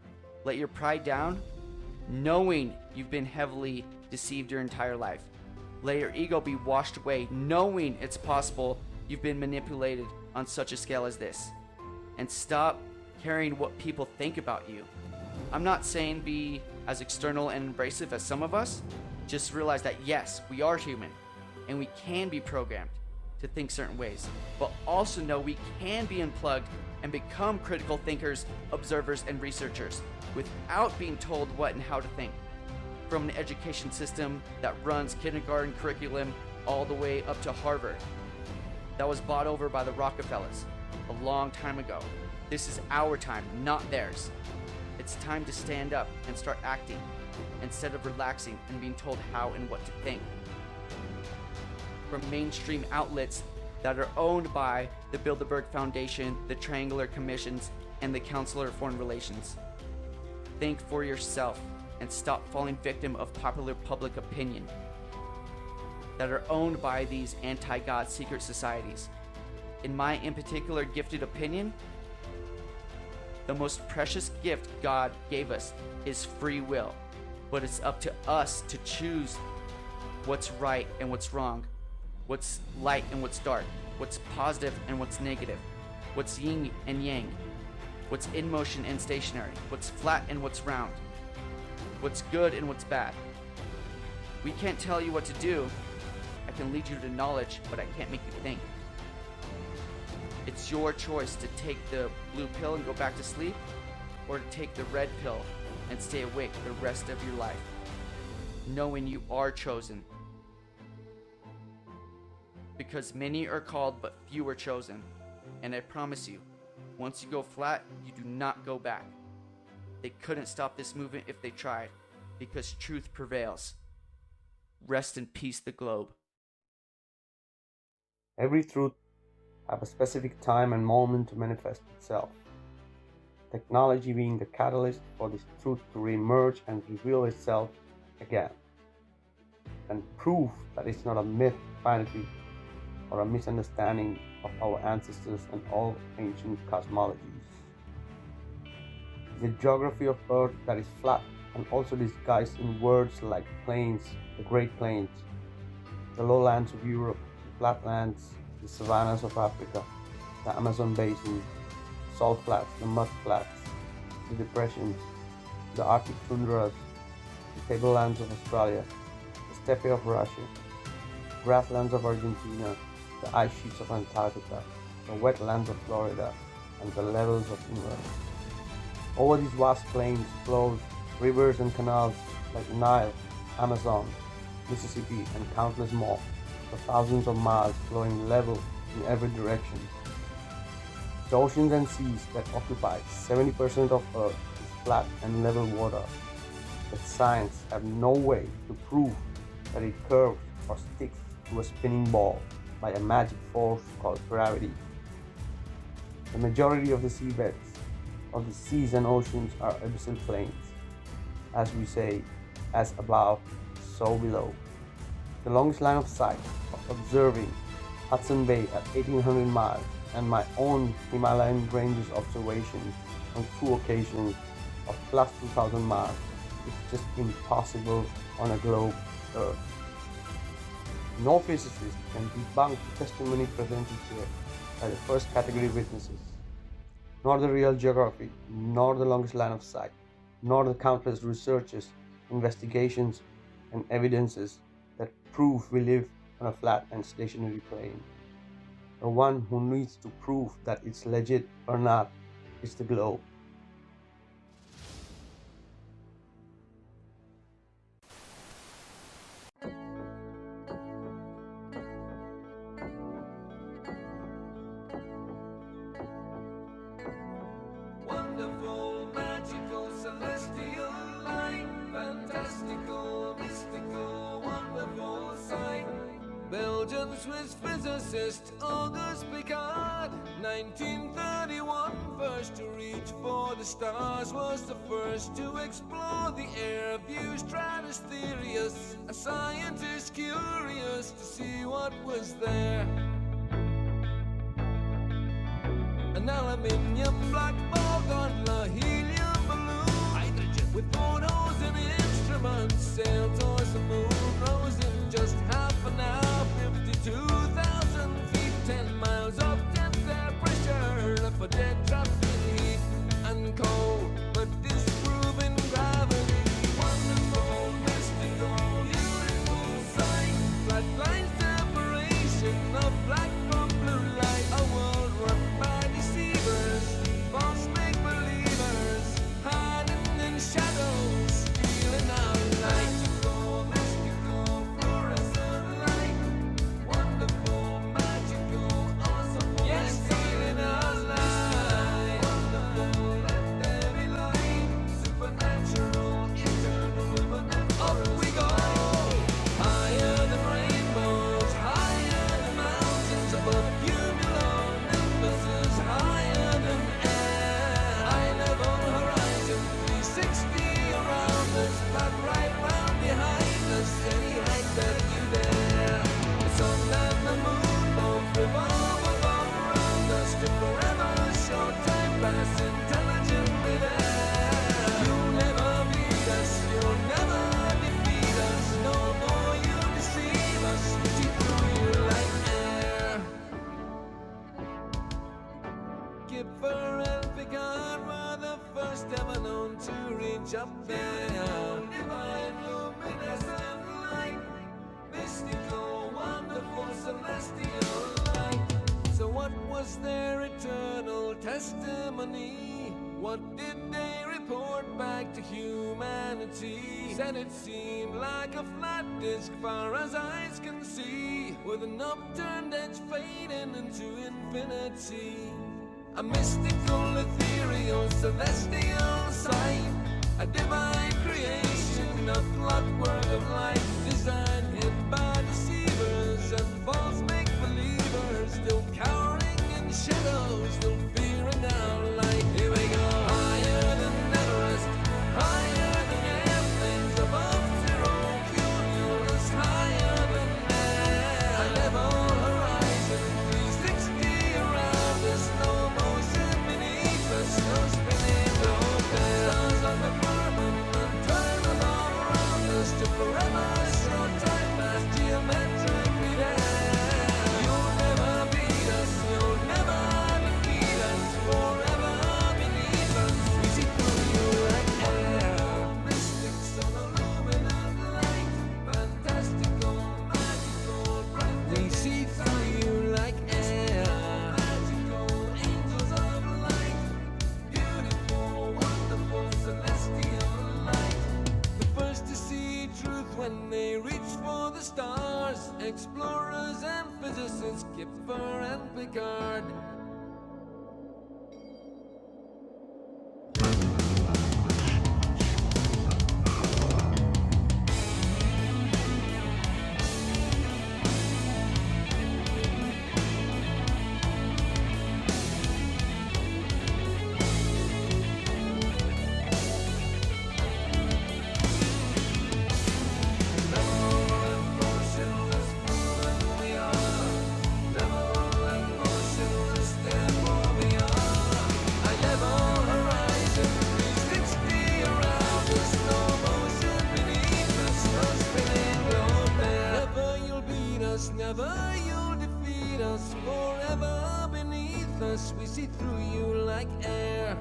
Let your pride down, knowing you've been heavily deceived your entire life. Let your ego be washed away, knowing it's possible you've been manipulated on such a scale as this. And stop caring what people think about you. I'm not saying be as external and abrasive as some of us. Just realize that yes, we are human, and we can be programmed to think certain ways, but also know we can be unplugged and become critical thinkers, observers, and researchers without being told what and how to think. From an education system that runs kindergarten curriculum all the way up to Harvard, that was bought over by the Rockefellers a long time ago. This is our time, not theirs. It's time to stand up and start acting instead of relaxing and being told how and what to think. From mainstream outlets that are owned by the Bilderberg Foundation, the Triangular Commissions, and the Council of Foreign Relations. Think for yourself and stop falling victim of popular public opinion that are owned by these anti-God secret societies. In my in particular gifted opinion, the most precious gift God gave us is free will, but it's up to us to choose what's right and what's wrong, what's light and what's dark, what's positive and what's negative, what's yin and yang, what's in motion and stationary, what's flat and what's round, what's good and what's bad. We can't tell you what to do. I can lead you to knowledge, but I can't make you think. It's your choice to take the blue pill and go back to sleep, or to take the red pill and stay awake the rest of your life, knowing you are chosen. Because many are called, but few are chosen. And I promise you, once you go flat, you do not go back. They couldn't stop this movement if they tried, because truth prevails. Rest in peace, the globe. Every truth has a specific time and moment to manifest itself. Technology being the catalyst for this truth to re-emerge and reveal itself again. And proof that it's not a myth, fantasy, or a misunderstanding of our ancestors and all ancient cosmologies. The geography of Earth that is flat and also disguised in words like plains, the Great Plains, the lowlands of Europe, the flatlands, the savannas of Africa, the Amazon basin, the salt flats, the mud flats, the depressions, the Arctic tundras, the tablelands of Australia, the steppe of Russia, grasslands of Argentina, the ice sheets of Antarctica, the wetlands of Florida, and the levels of England. Over these vast plains flows rivers and canals like Nile, Amazon, Mississippi, and countless more, for thousands of miles flowing level in every direction. The oceans and seas that occupy 70% of Earth is flat and level water, but science have no way to prove that it curves or sticks to a spinning ball by a magic force called gravity. The majority of the seabeds of the seas and oceans are abyssal plains. As we say, as above, so below. The longest line of sight of observing Hudson Bay at 1800 miles and my own Himalayan ranges observations on 2 occasions of plus 2000 miles It's just impossible on a globe Earth. No physicist can debunk the testimony presented here by the first category witnesses, nor the real geography, nor the longest line of sight, nor the countless researches, investigations, and evidences that prove we live on a flat and stationary plane. The one who needs to prove that it's legit or not is the globe. Wonderful, magical, celestial light, fantastical, mystical, wonderful sight. Belgian Swiss physicist Auguste Piccard, 1931, first to reach for the stars, was the first to explore the air view stratospherius, a scientist curious to see what was there. An aluminium black ball gondola, helium balloon, hydrogen with photos and instruments, sailed towards the moon, rose in just half an hour, 52,000 feet, 10 miles up, 10th air pressure, left for dead, trapped in heat and cold, but disproving gravity. Wonderful, mystical, beautiful sight, flat line separation of black from blue light, a world run by deceivers, false make-believers, hiding in shadows, stealing our light. Mystical, fluorescent light, wonderful, magical, awesome, yes, stealing our light. Wonderful, let there be light, supernatural, eternal, immanent. Up we go, higher than rainbows, higher than mountains, above cumulonimbus, higher than air, high level horizon, 360 around us, flat right round behind us, any height that you dare. The sun and the moon both revolve above around us, to forever show time pass intelligently there. You'll never beat us, you'll never defeat us, no more you deceive us, we see through you like air. Kipper and Picard were the first ever known to reach up there. Divine, luminescent light, mystical, wonderful, celestial light. So what was their eternal testimony? What did they report back to humanity? Said it seemed like a flat disk far as eyes can see, with an upturned edge fading into infinity. A mystical, ethereal, celestial sight, a divine creation, a clockwork of light, designed hid by deceivers and false make-believers, still cowering in shadows, still fearing our light. Here we go, higher than Everest, higher than airplanes, above zero cumulus, higher than air, high level horizon, 360 around us, no motion beneath us, no spinning, no fair. Stars on the firmament, turn along around us, to forever show time past geometrically there. You'll never beat us, you'll never defeat us, forever beneath us, we see through you like air. Mystics on a luminous light, fantastical, magical, bright, we see through you like air. Magical, angels of light, beautiful, wonderful, celestial light. The first to see truth when they reach for the stars, explorers and physicists, Kipper and Picard. Motionless, forever beneath us. We see through you like air.